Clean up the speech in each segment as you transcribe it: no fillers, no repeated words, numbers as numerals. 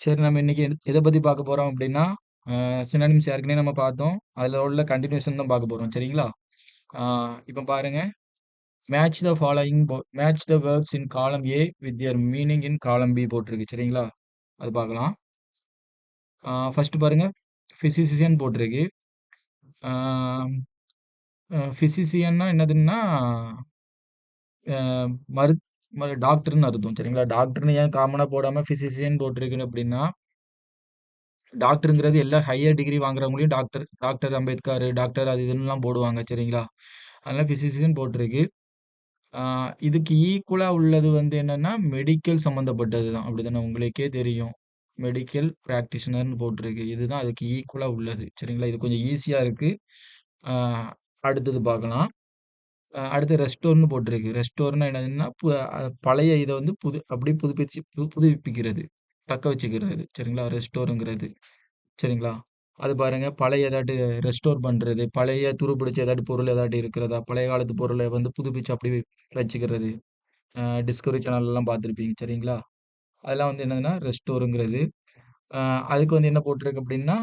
சரி நம்ம இன்னைக்கு எத பத்தி பார்க்க போறோம் அப்படின்னா, சினானிம்ஸ் ஏற்கனவே நம்ம பார்த்தோம். அதுல உள்ள கன்டினியூஷன் தான் பார்க்க போறோம். சரிங்களா? ஆ இப்ப பாருங்க. Match the words in column A with their meaning in காலம் பி போட்டிருக்கு. சரிங்களா? அது பார்க்கலாம். ஃபர்ஸ்ட் பாருங்க. பிசிசியன் போட்டிருக்கு. ஆ பிசிசியன்னா என்னதுன்னா, அ மரு டாக்டர்ன்னு அர்த்தம். சரிங்களா? டாக்டர்ன்னு ஏன் காமனா போடாம பிசிசியன் போட்டிருக்கு அப்படின்னா, டாக்டர்ங்கிறது எல்லா ஹையர் டிகிரி வாங்குறவங்களையும் டாக்டர் டாக்டர் அம்பேத்கர், டாக்டர் அது இதுன்னுலாம் போடுவாங்க. சரிங்களா? அதனால பிசிசியன் போட்டிருக்கு. இதுக்கு ஈக்குவலா உள்ளது வந்து என்னன்னா, மெடிக்கல் சம்மந்தப்பட்டது தான். அப்படிதானே உங்களுக்கே தெரியும். மெடிக்கல் பிராக்டிஷனர்ன்னு போட்டிருக்கு. இதுதான் அதுக்கு ஈக்குவலா உள்ளது. சரிங்களா? இது கொஞ்சம் ஈஸியா இருக்கு. ஆ அடுத்தது பார்க்கலாம். அடுத்து ரெஸ்டோர்ன்னு போட்டிருக்கு. ரெஸ்டோர்ன்னா என்னதுன்னா, பழைய இத வந்து அப்படியே புதுப்பிக்கிறது. தக்க வச்சுக்கிறது. சரிங்களா? ரெஸ்டோர்ங்கிறது. சரிங்களா? அது பாருங்க, பழைய ஏதாட்டு ரெஸ்டோர் பண்றது, பழைய துருப்பிடிச்ச ஏதாட்டு பொருள் ஏதாட்டு இருக்கிறதா, பழைய காலத்து பொருள வந்து புதுப்பிச்சு அப்படியே வச்சுக்கிறது. டிஸ்கவரி சேனல்லலாம் பார்த்துருப்பீங்க. சரிங்களா? அதெல்லாம் வந்து என்னதுன்னா, ரெஸ்டோருங்கிறது. அ அதுக்கு வந்து என்ன போட்டிருக்கு அப்படின்னா,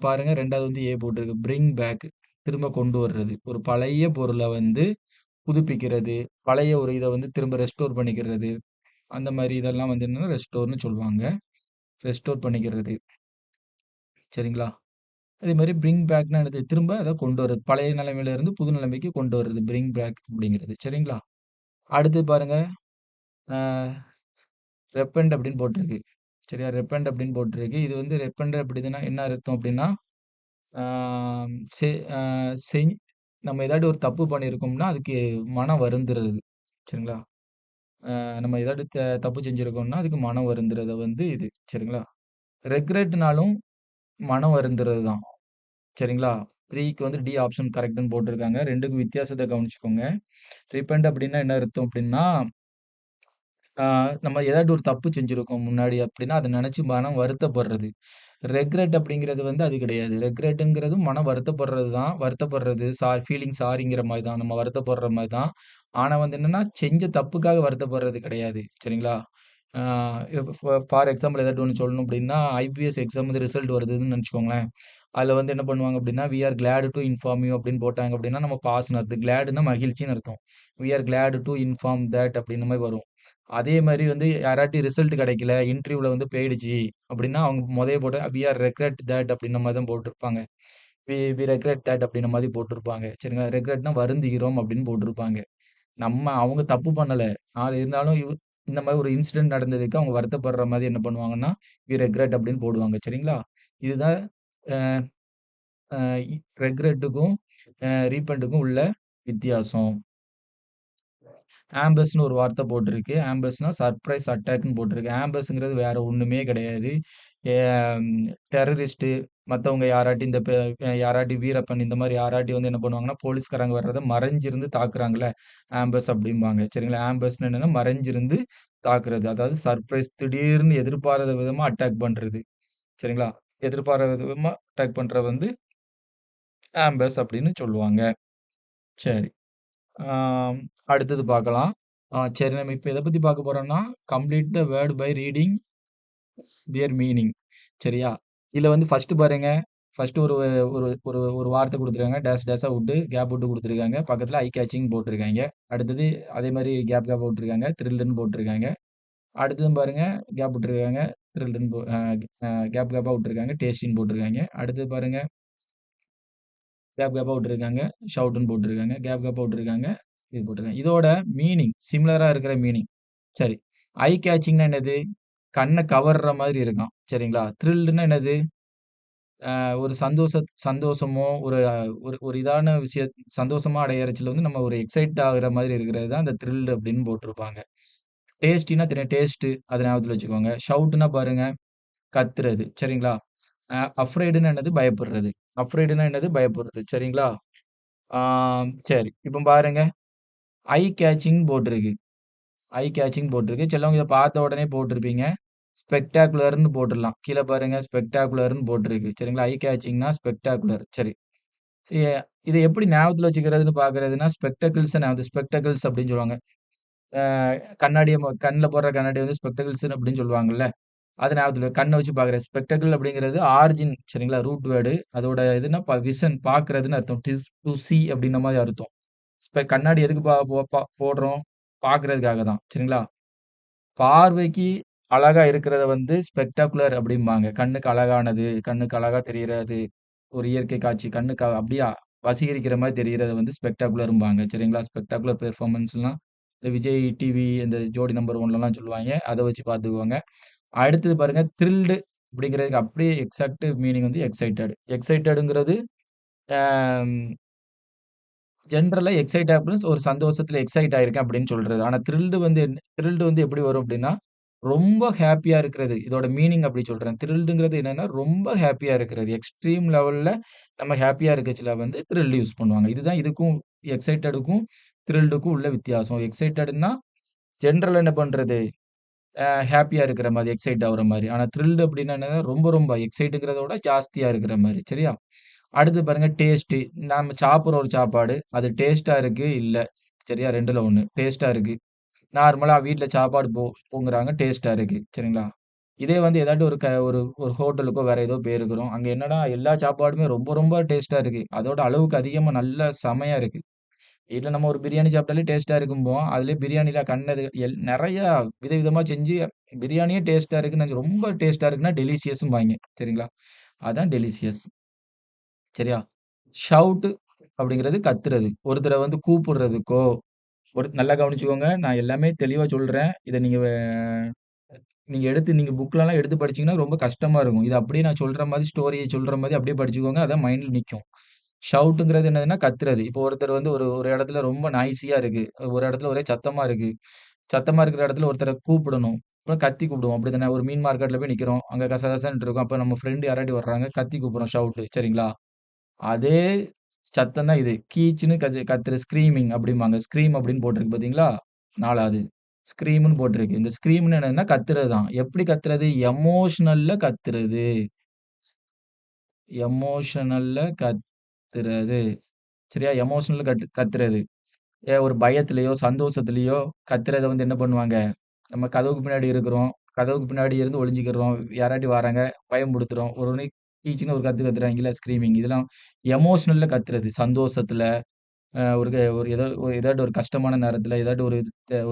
பாருங்க 2வது வந்து ஏ போட்டிருக்கு. பிரிங் பேக் திரும்ப கொண்டு வர்றது. ஒரு பழைய பொருள வந்து புதுப்பிக்கிறது. பழைய ஒரு இத வந்து திரும்ப ரெஸ்டோர் பண்ணிக்கிறது. அந்த மாரி இதெல்லாம் வந்து என்னன்னா ரெஸ்டோர்ன்னு சொல்லுவாங்க. ரெஸ்டோர் பண்ணிக்கிறது. சரிங்களா? அதே மாரி பிரிங் பேக்னா என்னது? திரும்ப அத கொண்டு வரது. பழைய நிலைமையில இருந்து புது நிலைமைக்கு கொண்டு வரது. பிரிங் பேக் அப்படிங்கிறது. சரிங்களா? அடுத்து பாருங்க. அ ரெப்பெண்ட் அப்படின்னு போட்டிருக்கு. சரியா? ரெப்பெண்ட் அப்படின்னு போட்டிருக்கு. இது வந்து ரெப்பெண்ட் அப்படிதுன்னா என்ன அர்த்தம் அப்படின்னா, ஆ செ அ செஞ் நம்ம ஏதாட்டி ஒரு தப்பு பண்ணியிருக்கோம்னா, அதுக்கு மனம் வருந்துறது. சரிங்களா? நம்ம ஏதாட்டு தப்பு செஞ்சிருக்கோம்னா, அதுக்கு மனம் வருந்துறத வந்து இது. சரிங்களா? ரெக்ரெட்னாலும் மனம் வருந்துறது தான். சரிங்களா? 3க்கு வந்து டி ஆப்ஷன் கரெக்ட்ன்னு போட்டிருக்காங்க. 2க்கும் வித்தியாசத்த கவனிச்சுக்கோங்க. ரிப்பெண்ட் அப்டின்னா என்ன அர்த்தம் அப்டின்னா, ஆ நம்ம ஏதாட்டு ஒரு தப்பு செஞ்சிருக்கோம் முன்னாடி அப்டின்னா, அத நெனச்சு மனம் வருத்தப்படுறது. ரெக்ரெட் அப்டிங்கிறது வந்து அது கிடையாது. ரெக்ரெட்ங்கிறது மனம் வருத்தப்படுறது தான். வருத்தப்படுறது, ஃபீலிங் சாரிங்கிற மாரி தான். நம்ம வருத்தப்படுற மாரி தான். ஆனா வந்து என்னன்னா, செஞ்ச தப்புக்காக வருத்தப்படுறது கிடையாது. சரிங்களா? ஆ இப்ப ஃபார் எக்ஸாம்பிள் ஏதாட்டு ஒண்ணு சொல்லணும் அப்டின்னா, ஐபிஎஸ் எக்ஸாம் வந்து ரிசல்ட் வருதுன்னு நெனச்சுக்கோங்களேன். அதுல வந்து என்ன பண்ணுவாங்க அப்டின்னா, "we are glad to inform you" அப்டின்னு போட்டாங்க அப்டின்னா, நம்ம பாஸ்ன்னு அர்த்தம். கிளாடுன்னா மகிழ்ச்சின்னு அர்த்தம். "We are glad to inform that" அப்டின்ற மாரி வரும். அதே மாரி வந்து யாராட்டி ரிசல்ட் கிடைக்கல, இன்டர்வியூல வந்து போயிடுச்சு அப்டின்னா, அவங்க மொதயே போட்டு "வி ஆர் ரெக்ரெட் தட்" அப்டின்ற மாரி தான் போட்டிருப்பாங்க. வி ரெக்ரெட் தட் அப்டின்ற மாரி போட்டிருப்பாங்க. சரிங்களா? ரெக்ரெட்னா வருந்துகிறோம் அப்டின்னு போட்டிருப்பாங்க. அவங்க தப்பு பண்ணல. ஆனா இருந்தாலும் இந்த மாரி ஒரு இன்சிடென்ட் நடந்ததுக்கு அவங்க வருத்தப்படுற மாரி என்ன பண்ணுவாங்கன்னா, வி ரெக்ரெட் அப்டின்னு போடுவாங்க. சரிங்களா? இதுதான் அ அ ரெக்ரெட்டுக்கும், ரீபண்டுக்கும் உள்ள வித்தியாசம். ஆம்பஸ்ன்னு ஒரு வார்த்தை போட்டிருக்கு. ஆம்பஸ்னா சர்ப்ரைஸ் அட்டாக்ன்னு போட்டிருக்கு. ஆம்பஸ்ங்கிறது வேற ஒண்ணுமே கிடையாது. எ டெரரிஸ்ட்டு மத்தவங்க யாராட்டி இந்த யாராட்டி வீரப்பன் இந்த மாரி யாராட்டி வந்து என்ன பண்ணுவாங்கன்னா, போலீஸ்காரங்க வர்றத மறைஞ்சிருந்து தாக்குறாங்கல்ல, ஆம்பஸ் அப்படிம்பாங்க. சரிங்களா? ஆம்பஸ்ன்னா என்னன்னா மறைஞ்சிருந்து தாக்குறது. அதாவது சர்ப்ரைஸ் திடீர்னு எதிர்பாராத விதமா அட்டாக் பண்றது. சரிங்களா? எதிர்பாராத விதமா அட்டாக் பண்றது வந்து ஆம்பஸ் அப்படின்னு சொல்லுவாங்க. சரி. ஆம், அடுத்தது பார்க்கலாம். சரி நம்ம இப்ப எத பத்தி பார்க்க போறோம்னா, complete the word by reading their meaning. சரியா? இதுல வந்து ஃபர்ஸ்ட் பாருங்க. ஃபர்ஸ்ட் ஒரு ஒரு ஒரு ஒரு வார்த்தை குடுத்துருக்காங்க. டேஷ் டேஷா விட்டு, கேப் விட்டு குடுத்துருக்காங்க. பக்கத்துல ஐ கேட்சிங் போட்டிருக்காய்ங்க. அடுத்தது அதே மாரி கேப் கேப்பா விட்டுருக்காங்க. த்ரில்லுன்னு போட்டிருக்காங்க. அடுத்ததும் பாருங்க, கேப் விட்டுருக்காங்க. த்ரில்லுன்னு போ அ அ கேப் கேப்பா விட்டுருக்காங்க. டேஸ்டின்னு போட்டிருக்காங்க. அடுத்தது பாருங்க, கேப் கேப்பா விட்டுருக்காங்க. ஷவுட்டுன்னு போட்டிருக்காங்க. கேப் கேப்பா விட்டுருக்காங்க. இது போட்டிருக்காங்க. இதோட மீனிங் சிமிலரா இருக்கிற மீனிங். சரி. ஐ கேட்சிங்ன்னா என்னது? கண்ண கவர்ற மாதிரி இருக்காம். சரிங்களா? த்ரில்டுன்னா என்னது? ஒரு சந்தோஷமோ, ஒரு ஒரு ஒரு இதான சந்தோஷமா அடையறச்சுல வந்து நம்ம ஒரு எக்ஸைட் ஆகுற மாதிரி இருக்கிறது தான் அந்த த்ரில்டு அப்படின்னு போட்டிருப்பாங்க. டேஸ்டின்னா தெரியும். டேஸ்ட்டு அத ஞாபகத்துல வச்சுக்கோங்க. ஷவுட்ன்னா பாருங்க, கத்துறது. சரிங்களா? அஃப்ரைடுன்னா என்னது? பயப்படுறது. அஃப்ரைடுன்னா என்னது? பயப்படுறது. சரிங்களா? ஆ சரி. இப்ப பாருங்க. ஐ கேட்சிங் போட்டிருக்கு. ஐ கேட்சிங் போட்டிருக்கு. சிலவங்க இத பார்த்த உடனே போட்டிருப்பீங்க. ஸ்பெக்டாகுலர்ன்னு போட்டுறலாம். கீழ பாருங்க ஸ்பெக்டாகுலர்ன்னு போட்டிருக்கு. சரிங்களா? ஐ கேட்சிங்ன்னா ஸ்பெக்டாகுலர். சரி. சி இத எப்படி ஞாபகத்துல வச்சுக்கிறதுன்னு பார்க்கிறதுன்னா, ஸ்பெக்டக்கிள்ஸ் அப்படின்னு சொல்லுவாங்க. அ கண்ணாடிய கண்ல போடுற கண்ணாடி வந்து ஸ்பெக்டக்கிள்ஸ் அப்படின்னு சொல்லுவாங்கல்ல. அத ஞாபகத்துல கண்ண வச்சு பார்க்குறது. ஸ்பெக்டக்கிள் அப்படிங்கிறது ஆரிஜின் சரிங்களா? Root word. அதோட இதுன்னா விஷன் பார்க்கிறதுன்னு அர்த்தம். டிஸ் டூ சீ அப்படின்ன மாரி அர்த்தம். கண்ணாடி எதுக்கு பா போ பா போடுறோம்? பார்க்கிறதுக்காக தான். சரிங்களா? பார்வைக்கு அழகா இருக்கிறத வந்து ஸ்பெக்டாகுலர் அப்படிம்பாங்க. கண்ணுக்கு அழகானது, கண்ணுக்கு அழகா தெரியிறது, ஒரு இயற்கை காட்சி கண்ணுக்கு அப்படியே வசீகரிக்கிற மாரி தெரியிறத வந்து ஸ்பெக்டாகுலர்ம்பாங்க. சரிங்களா? ஸ்பெக்டாகுலர் பெர்ஃபார்மன்ஸ்லாம் இந்த விஜய் டிவி இந்த ஜோடி நம்பர் 1லலாம் சொல்லுவாய்ங்க. அத வச்சு பார்த்துக்கோங்க. அடுத்தது பாருங்க த்ரில்டு அப்படிங்கிறதுக்கு அப்படியே எக்ஸாக்ட் மீனிங் வந்து எக்ஸைட்டட். எக்ஸைட்டடுங்கிறது அ ஜெனரலா எக்ஸைட் ஹேப்பன்ஸ் ஒரு சந்தோஷத்துல எக்ஸைட் ஆயிருக்கேன் அப்படின்னு சொல்றது. ஆனா த்ரில்டு வந்து எப்படி வரும் அப்படின்னா, ரொம்ப ஹேப்பியா இருக்கிறது. இதோட மீனிங் அப்படி சொல்றேன். த்ரில்டுங்கிறது என்னன்னா, ரொம்ப ஹேப்பியா இருக்கிறது. எக்ஸ்ட்ரீம் லெவல்ல நம்ம ஹேப்பியா இருக்கச்சுல வந்து த்ரில் யூஸ் பண்ணுவாங்க. இதுதான் இதுக்கும் எக்ஸைட்டடுக்கும், த்ரில்டுக்கும் உள்ள வித்தியாசம். எக்ஸைட்டடுன்னா ஜெனரலா என்ன பண்றது? ஹேப்பியா இருக்கிற மாரி, எக்ஸைட் ஆகுற மாரி. ஆனா த்ரில்டு அப்டின்னா என்னன்னா, ரொம்ப ரொம்ப எக்ஸைட்ங்கிறத விட ஜாஸ்தியா இருக்கிற மாரி. சரியா? அடுத்து பாருங்க டேஸ்ட்டு. நாம சாப்பிடுற ஒரு சாப்பாடு, அது டேஸ்ட்டா இருக்கு, இல்ல. சரியா? 2ல 1. டேஸ்ட்டா இருக்கு. நார்மலா வீட்ல சாப்பாடு பொங்குறாங்க, டேஸ்ட்டா இருக்கு. சரிங்களா? இதே வந்து ஏதாட்டு ஒரு ஒரு ஹோட்டலுக்கோ வேற ஏதோ போயிருக்கிறோம். அங்க என்னடா எல்லா சாப்பாடுமே ரொம்ப ரொம்ப டேஸ்ட்டா இருக்கு. அதோட அளவுக்கு அதிகமா நல்ல செமையா இருக்கு. வீட்ல நம்ம ஒரு பிரியாணி சாப்பிட்டாலே டேஸ்ட்டா இருக்கும்போம். அதிலயே பிரியாணில கண்டது நெறையா விதவிதமா செஞ்சு பிரியாணியே டேஸ்ட்டா இருக்குன்னு ரொம்ப டேஸ்ட்டா இருக்குன்னா டெலிஷியஸ்ம்பாய்ங்க. சரிங்களா? அதான் டெலிஷியஸ். சரியா? ஷவுட் அப்படிங்கிறது கத்துறது. ஒருத்தர வந்து கூப்பிடுறதுக்கோ, நல்லா கவனிச்சுக்கோங்க. நான் எல்லாமே தெளிவா சொல்றேன். இத நீங்க எடுத்து நீங்க புக்லலாம் எடுத்து படிச்சீங்கன்னா ரொம்ப கஷ்டமா இருக்கும். இத அப்படியே நான் சொல்ற மாரி ஸ்டோரிய சொல்ற மாரி அப்படியே படிச்சுக்கோங்க. அதான் மைண்ட்ல நிக்கும். ஷவுட்டுங்கிறது என்னதுன்னா கத்துறது. இப்போ ஒருத்தர் வந்து ஒரு ஒரு இடத்துல ரொம்ப நாய்ஸியா இருக்கு. ஒரு இடத்துல ஒரே சத்தமா இருக்கு. சத்தமா இருக்கிற இடத்துல ஒருத்தர கூப்பிடணும். அப்புறம் கத்தி கூப்பிடுவோம். அப்படித்தானே? ஒரு மீன் மார்க்கெட்ல போய் நிக்கிறோம். அங்க கசகசன்னு இருக்கும். அப்ப நம்ம ஃப்ரெண்ட் யாராட்டி வர்றாங்க. கத்தி கூப்பிடுறோம் ஷவுட்டு. சரிங்களா? அதே சத்தம் தான் இது. கீச்சுன்னு கத்துற ஸ்க்ரீமிங் அப்படிம்பாங்க. ஸ்க்ரீம் அப்படின்னு போட்டிருக்கு பார்த்தீங்களா? 4வது. ஸ்க்ரீம்ன்னு போட்டிருக்கு. இந்த ஸ்க்ரீம்ன்னு என்னன்னா கத்துறது தான். எப்படி கத்துறது? எமோஷனல்ல கத்துறது. எமோஷனல்ல கத்துறது. சரியா? எமோஷனல்ல கத்துறது. ஒரு பயத்திலயோ, சந்தோஷத்திலயோ கத்துறத வந்து என்ன பண்ணுவாங்க, நம்ம கதவுக்கு பின்னாடி இருக்கிறோம். கதவுக்கு பின்னாடி இருந்து ஒளிஞ்சுக்கிறோம். யாராட்டி வராங்க, பயம்புடுத்துறோம். ஒரு உடனே கீச்சுன்னு ஒரு கத்து கத்துறாய்ங்கல்ல ஸ்க்ரீமிங். இதெல்லாம் எமோஷனல்ல கத்துறது. சந்தோஷத்துல, ஒரு ஏதாட்டு ஒரு கஷ்டமான நேரத்துல, ஏதாட்டு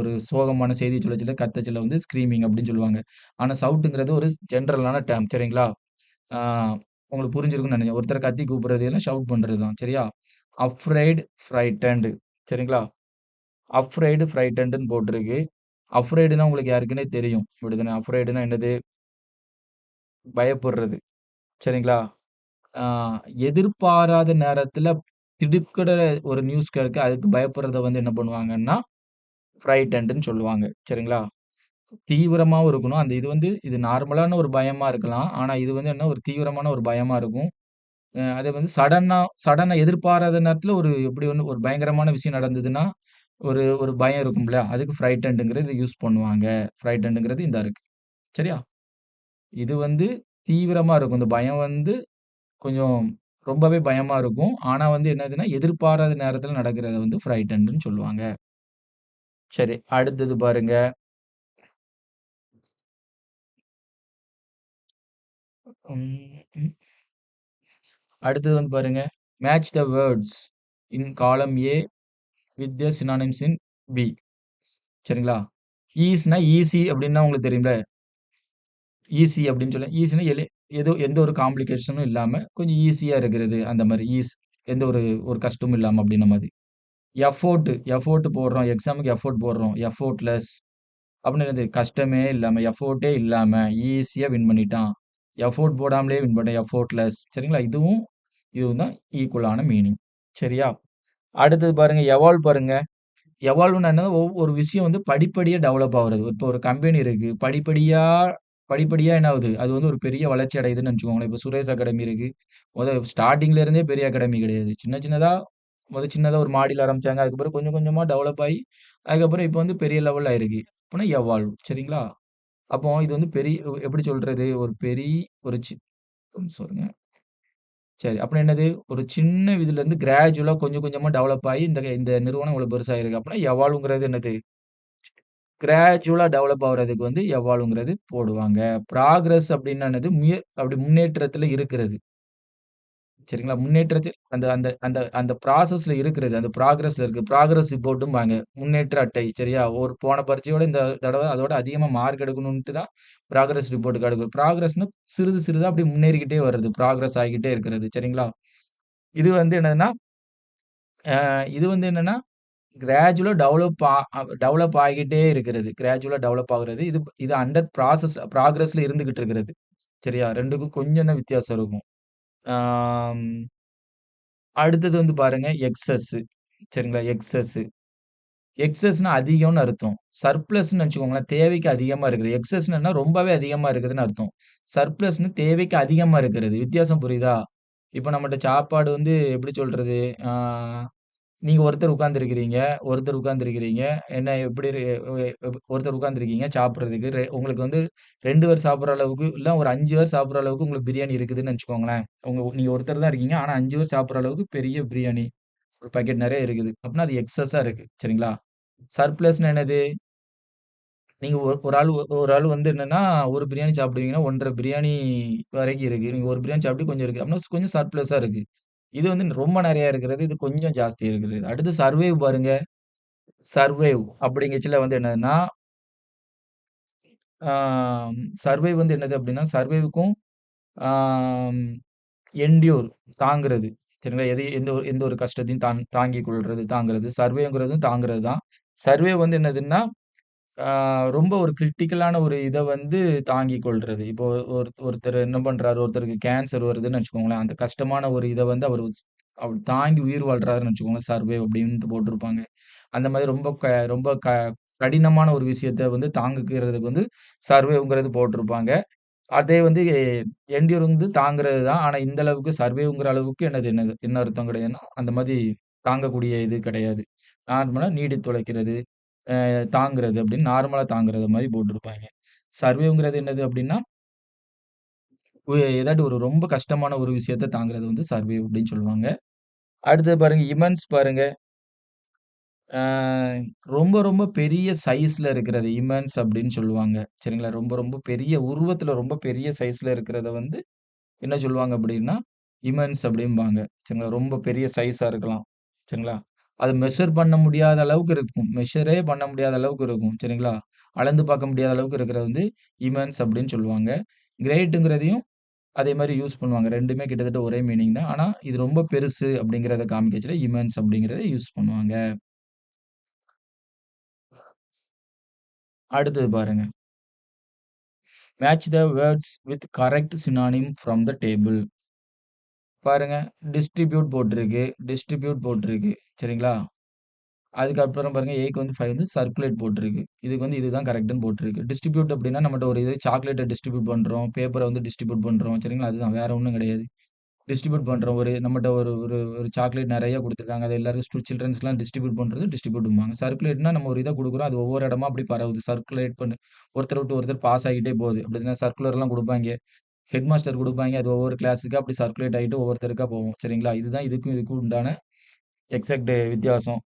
ஒரு சோகமான செய்தி சொல்லச்சுல கத்தச்சுல வந்து ஸ்க்ரீமிங் அப்படின்னு சொல்லுவாங்க. ஆனா சவுட்டுங்கிறது ஒரு ஜெனரலான டெர்ம் சரிங்களா? ஆ உங்களுக்கு புரிஞ்சிருக்கும்னு நெனைக்கிறேன். ஒருத்தர கத்தி கூப்பிடுறது எல்லாம் ஷவுட் பண்றது தான். சரியா? அஃப்ரைட், ஃப்ரைட்டன்ட் சரிங்களா? அஃப்ரைடு, ஃப்ரைட்டன்ட்ன்னு போட்டிருக்கு. அஃப்ரைடுன்னா உங்களுக்கு யாருக்குன்னே தெரியும். அப்படிதானே? அஃப்ரைடுன்னா என்னது? பயப்படுறது. சரிங்களா? ஆ எதிர்பாராத நேரத்துல திடுக்கிட ஒரு நியூஸ் கேட்க அதுக்கு பயப்படுறத வந்து என்ன பண்ணுவாங்கன்னா, ஃப்ரைட்டன்ட்ன்னு சொல்லுவாங்க. சரிங்களா? தீவிரமாவும் இருக்கணும். அந்த இது நார்மலான ஒரு பயமா இருக்கலாம். ஆனா இது வந்து என்ன ஒரு தீவிரமான ஒரு பயமா இருக்கும். அது வந்து சடனா எதிர்பாராத நேரத்துல எப்படி ஒண்ணு ஒரு பயங்கரமான விஷயம் நடந்ததுன்னா, ஒரு ஒரு பயம் இருக்கும்ல. அதுக்கு ஃப்ரைட்டன்ட்ங்கிறது யூஸ் பண்ணுவாங்க. ஃப்ரைட்டன்ட்ங்கிறது இந்தா இருக்கு. சரியா? இது வந்து தீவிரமா இருக்கும். இந்த பயம் வந்து கொஞ்சம் ரொம்பவே பயமா இருக்கும். ஆனா வந்து என்னதுன்னா, எதிர்பாராத நேரத்துல நடக்கிறத வந்து ஃப்ரைட்டன்ட்ன்னு சொல்லுவாங்க. சரி, அடுத்தது பாருங்க. ம், ம். அடுத்தது வந்து பாருங்க. Match the words in column A with the synonyms in B. சரிங்களா? ஈஸ்னா ஈசி அப்டின்னா உங்களுக்கு தெரியும்ல. ஈசி அப்டின்னு ஈசினா ஏதோ எந்த ஒரு காம்ப்ளிகேஷனும் இல்லாம கொஞ்சம் ஈஸியா இருக்கிறது. அந்த மாரி எந்த ஒரு ஒரு கஷ்டமும் இல்லாம அப்டின்ன மாரி. எஃபோர்ட் போடுறோம். எக்ஸாமுக்கு எஃபோர்ட் போடுறோம். எஃபோர்ட்லெஸ் அப்டின்னு என்னது? கஷ்டமே இல்லாம, எஃபோர்ட்டே இல்லாம ஈஸியா வின் பண்ணிட்டான். எஃபோர்ட் போடாமலே வின் பண்ணிட்டான். எஃபோர்ட்லெஸ் சரிங்களா? இதுவும் தான் ஈக்குவலான மீனிங். சரியா? அடுத்தது பாருங்க, எவால்வ் பாருங்க. எவால்வ்ன்னா என்னது? ஒரு விஷயம் வந்து படிப்படியா டெவலப் ஆவுறது. இப்போ ஒரு கம்பெனி இருக்கு. படிப்படியா படிப்படியா என்ன ஆகுது? அது வந்து ஒரு பெரிய வளர்ச்சி அடையுதுன்னு நெனச்சுக்கோங்களேன். இப்ப சுரேஷ் அகாடமி இருக்கு. ஸ்டார்ட்டிங்ல இருந்தே பெரிய அகாடமி கிடையாது. சின்னதா ஒரு மாடியில ஆரம்பிச்சாங்க. அதுக்கப்புறம் கொஞ்சம் கொஞ்சமா டெவலப் ஆயி, அதுக்கப்புறம் இப்ப வந்து பெரிய லெவல்ல ஆயிருக்கு. அப்பன்னா எவால்வ் சரிங்களா? அப்போ இது வந்து எப்படி சொல்றது? ஒரு பெரிய ஒரு ஒரு நிமிஷம் இருங்க. சரி. அப்புறம் என்னது? ஒரு சின்ன இதுலருந்து கிராஜுவலா கொஞ்சம் கொஞ்சமா டெவலப் ஆயி இந்த இந்த நிறுவனம் இவ்வளோ பெருசாயிருக்கு. அப்பன்னா எவால்வ்ங்கிறது என்னது? கிராஜுவலா டெவலப் ஆகுறதுக்கு வந்து எவால்வ்ங்கிறது போடுவாங்க. ப்ராக்ரஸ் அப்டின்னா என்னது? அப்படி முன்னேற்றத்துல இருக்கிறது. சரிங்களா? முன்னேற்றத்தில் அந்த அந்த அந்த அந்த ப்ராசஸ்ல இருக்கிறது. அந்த ப்ராக்ரஸ்ல இருக்கு. ப்ராக்ரஸ் ரிப்போர்ட்டும்பாங்க. முன்னேற்ற அட்டை. சரியா? ஒரு போன பரீட்சையோட இந்த தடவ அதோட அதிகமா மார்க் எடுக்கணுன்ட்டு தான் ப்ராக்ரஸ் ரிப்போர்ட் கார்டு. ப்ராக்ரஸ்ன்னா சிறிது சிறிதா அப்படியே முன்னேறிக்கிட்டே வர்றது. ப்ராக்ரஸ் ஆகிட்டே இருக்கிறது. சரிங்களா? இது வந்து என்னதுன்னா, இது வந்து என்னன்னா, கிராஜுவலா டெவலப் ஆகிட்டே இருக்கிறது. கிராஜுவலா டெவலப் ஆகுறது. இது அண்டர் ப்ராக்ரஸ்ல இருந்துகிட்டு இருக்கிறது. சரியா? 2க்கும் கொஞ்சம் தான் வித்தியாசம் இருக்கும். ஆம். அடுத்தது வந்து பாருங்க எக்ஸஸ். சரிங்களா? எக்ஸஸ்ன்னா அதிகம்னு அர்த்தம். சர்ப்ளஸ்ன்னு வச்சுக்கோங்களேன். தேவைக்கு அதிகமா இருக்குது. எக்ஸஸ்ன்னா ரொம்பவே அதிகமா இருக்குதுன்னு அர்த்தம். சர்ப்ளஸ்ன்னு தேவைக்கு அதிகமா இருக்கிறது. வித்தியாசம் புரியுதா? இப்ப நம்மட்ட சாப்பாடு வந்து எப்படி சொல்றது? ஆ நீங்க ஒருத்தர் உட்கார்ந்திருக்கிறீங்க. என்ன எப்படி இரு ஒருத்தர் உட்கார்ந்திருக்கீங்க சாப்பிடுறதுக்கு. உங்களுக்கு வந்து 2 பேர் சாப்பிடுற அளவுக்கு, இல்ல ஒரு 5 பேர் சாப்பிடுற அளவுக்கு உங்களுக்கு பிரியாணி இருக்குதுன்னு வச்சுக்கோங்களேன். நீங்க ஒருத்தர் தான் இருக்கீங்க. ஆனா 5 பேர் சாப்பிடுற அளவுக்கு பெரிய பிரியாணி. ஒரு பாக்கெட் நெறைய இருக்குது. அப்டின்னா அது எக்ஸஸா இருக்கு. சரிங்களா? சர்ப்ளஸ்ன்னா என்னது? நீங்க ஒரு ஆள் வந்து என்னன்னா, ஒரு பிரியாணி சாப்பிடுவீங்கன்னா, 1 1/2 பிரியாணி வரைக்கும் இருக்கு. நீங்க ஒரு பிரியாணி சாப்பிட்டு கொஞ்சம் இருக்கு. அப்டின்னா கொஞ்சம் சர்ப்ளஸா இருக்கு. இது வந்து ரொம்ப நெறைய இருக்கிறது. இது கொஞ்சம் ஜாஸ்தி இருக்கிறது. அடுத்து சர்வைவ் பாருங்க. சர்வைவ் அப்படிங்கச்சுல வந்து என்னதுன்னா, ஆ சர்வைவ் வந்து என்னது அப்டின்னா, சர்வைவ்க்கும் ஆம் என்ட்யூர் தாங்குறது. சரிங்களா? எந்த ஒரு கஷ்டத்தையும் தாங்கிக் கொள்றது, தாங்குறது. சர்வேங்கிறதும் தாங்குறது தான். சர்வே வந்து என்னதுன்னா, ஆ ரொம்ப ஒரு கிரிட்டிக்கலான ஒரு இத வந்து தாங்கிக் கொள்றது. இப்போ ஒருத்தர் என்ன பண்றாரு, ஒருத்தருக்கு கேன்சர் வருதுன்னு வச்சுக்கோங்களேன். அந்த கஷ்டமான ஒரு இத வந்து அவர் தாங்கி உயிர் வாழ்றாருன்னு வச்சுக்கோங்களேன். சர்வே அப்டின்ட்டு போட்டிருப்பாங்க. அந்த மாரி ரொம்ப கடினமான ஒரு விஷயத்த வந்து தாங்கிக்கிறதுக்கு வந்து சர்வேவ்ங்கிறது போட்டிருப்பாங்க. அதே வந்து என்ட்யூர் வந்து தாங்குறது தான். ஆனா, இந்த அளவுக்கு சர்வைவ்ங்கிற அளவுக்கு என்னது என்ன அர்த்தம் கிடையாதுன்னா, அந்த மாரி தாங்கக்கூடிய இது கிடையாது. நார்மலா நீடித்துழைக்கிறது, தாங்குறது அப்படின்னு நார்மலா தாங்குறது மாரி போட்டிருப்பாய்ங்க. சர்வைவ்ங்கிறது என்னது அப்படின்னா, ஏதாட்டு ஒரு ரொம்ப கஷ்டமான ஒரு விஷயத்த தாங்குறது வந்து சர்வைவ் அப்படின்னு சொல்லுவாங்க. அடுத்தது பாருங்க, இமன்ஸ் பாருங்க. ஆ ரொம்ப ரொம்ப பெரிய சைஸ்ல இருக்கிறது இமன்ஸ் அப்படின்னு சொல்லுவாங்க. சரிங்களா? ரொம்ப ரொம்ப பெரிய உருவத்துல ரொம்ப பெரிய சைஸ்ல இருக்கிறத வந்து என்ன சொல்லுவாங்க அப்படின்னா, இமென்ஸ் அப்படிம்பாங்க. சரிங்களா? ரொம்ப பெரிய சைஸா இருக்கலாம். சரிங்களா? அது மெஷர் பண்ண முடியாத அளவுக்கு இருக்கும். மெஷரே பண்ண முடியாத அளவுக்கு இருக்கும். சரிங்களா? அளந்து பார்க்க முடியாத அளவுக்கு இருக்கிறது வந்து இமென்ஸ் அப்படின்னு சொல்லுவாங்க. கிரேட்ங்கிறதையும் அதே மாரி யூஸ் பண்ணுவாங்க. 2மே கிட்டத்தட்ட ஒரே மீனிங் தான். ஆனா, இது ரொம்ப பெருசு அப்படிங்கிறத காமிக்கச்சுல இமென்ஸ் அப்படிங்கிறத யூஸ் பண்ணுவாங்க. அடுத்தது பாருங்க. Match the words with correct synonym from the table. பாருங்க. டிஸ்ட்ரிபியூட் போட்டிருக்கு. சரிங்களா? அதுக்கப்புறம் பாருங்க ஏக்கு வந்து 5 வந்து சர்க்குலேட் போட்டிருக்கு. இதுக்கு வந்து இதுதான் கரெக்ட்ன்னு போட்டிருக்கு. டிஸ்ட்ரிபியூட் அப்டின்னா நம்மட்ட ஒரு இது சாக்லேட்ட டிஸ்ட்ரிபியூட் பண்றோம். பேப்பர வந்து டிஸ்ட்ரிபியூட் பண்றோம். சரிங்களா? அதுதான் வேற ஒண்ணும் கிடையாது. டிஸ்ட்ரிபியூட் பண்றோம். நம்மட்ட ஒரு ஒரு ஒரு சாக்லேட் நெறைய குடுத்துருக்காங்க. அத எல்லாரும் சில்ட்ரன்ஸ்க்குலாம் டிஸ்ட்ரிபியூட் பண்றது டிஸ்ட்ரிபியூட்ம்பாங்க. சர்க்குலேட்னா நம்ம ஒரு இத குடுக்குறோம். அது ஒவ்வொரு இடமா அப்டி பரவுது. சர்க்குலேட் பண்ணு ஒருத்தர விட்டு ஒருத்தர் பாஸ் ஆகிட்டே போகுது. அப்டிதானே சர்க்குலர்லாம் குடுப்பாய்ங்க. ஹெட் மாஸ்டர் குடுப்பாய்ங்க. அது ஒவ்வொரு கிளாஸுக்கா அப்டி சர்க்குலேட் ஆயிட்டு ஒவ்வொருத்தருக்கா போகும். சரிங்களா? இதுதான் இதுக்கும் உண்டான எக்ஸாக்ட் வித்தியாசம்.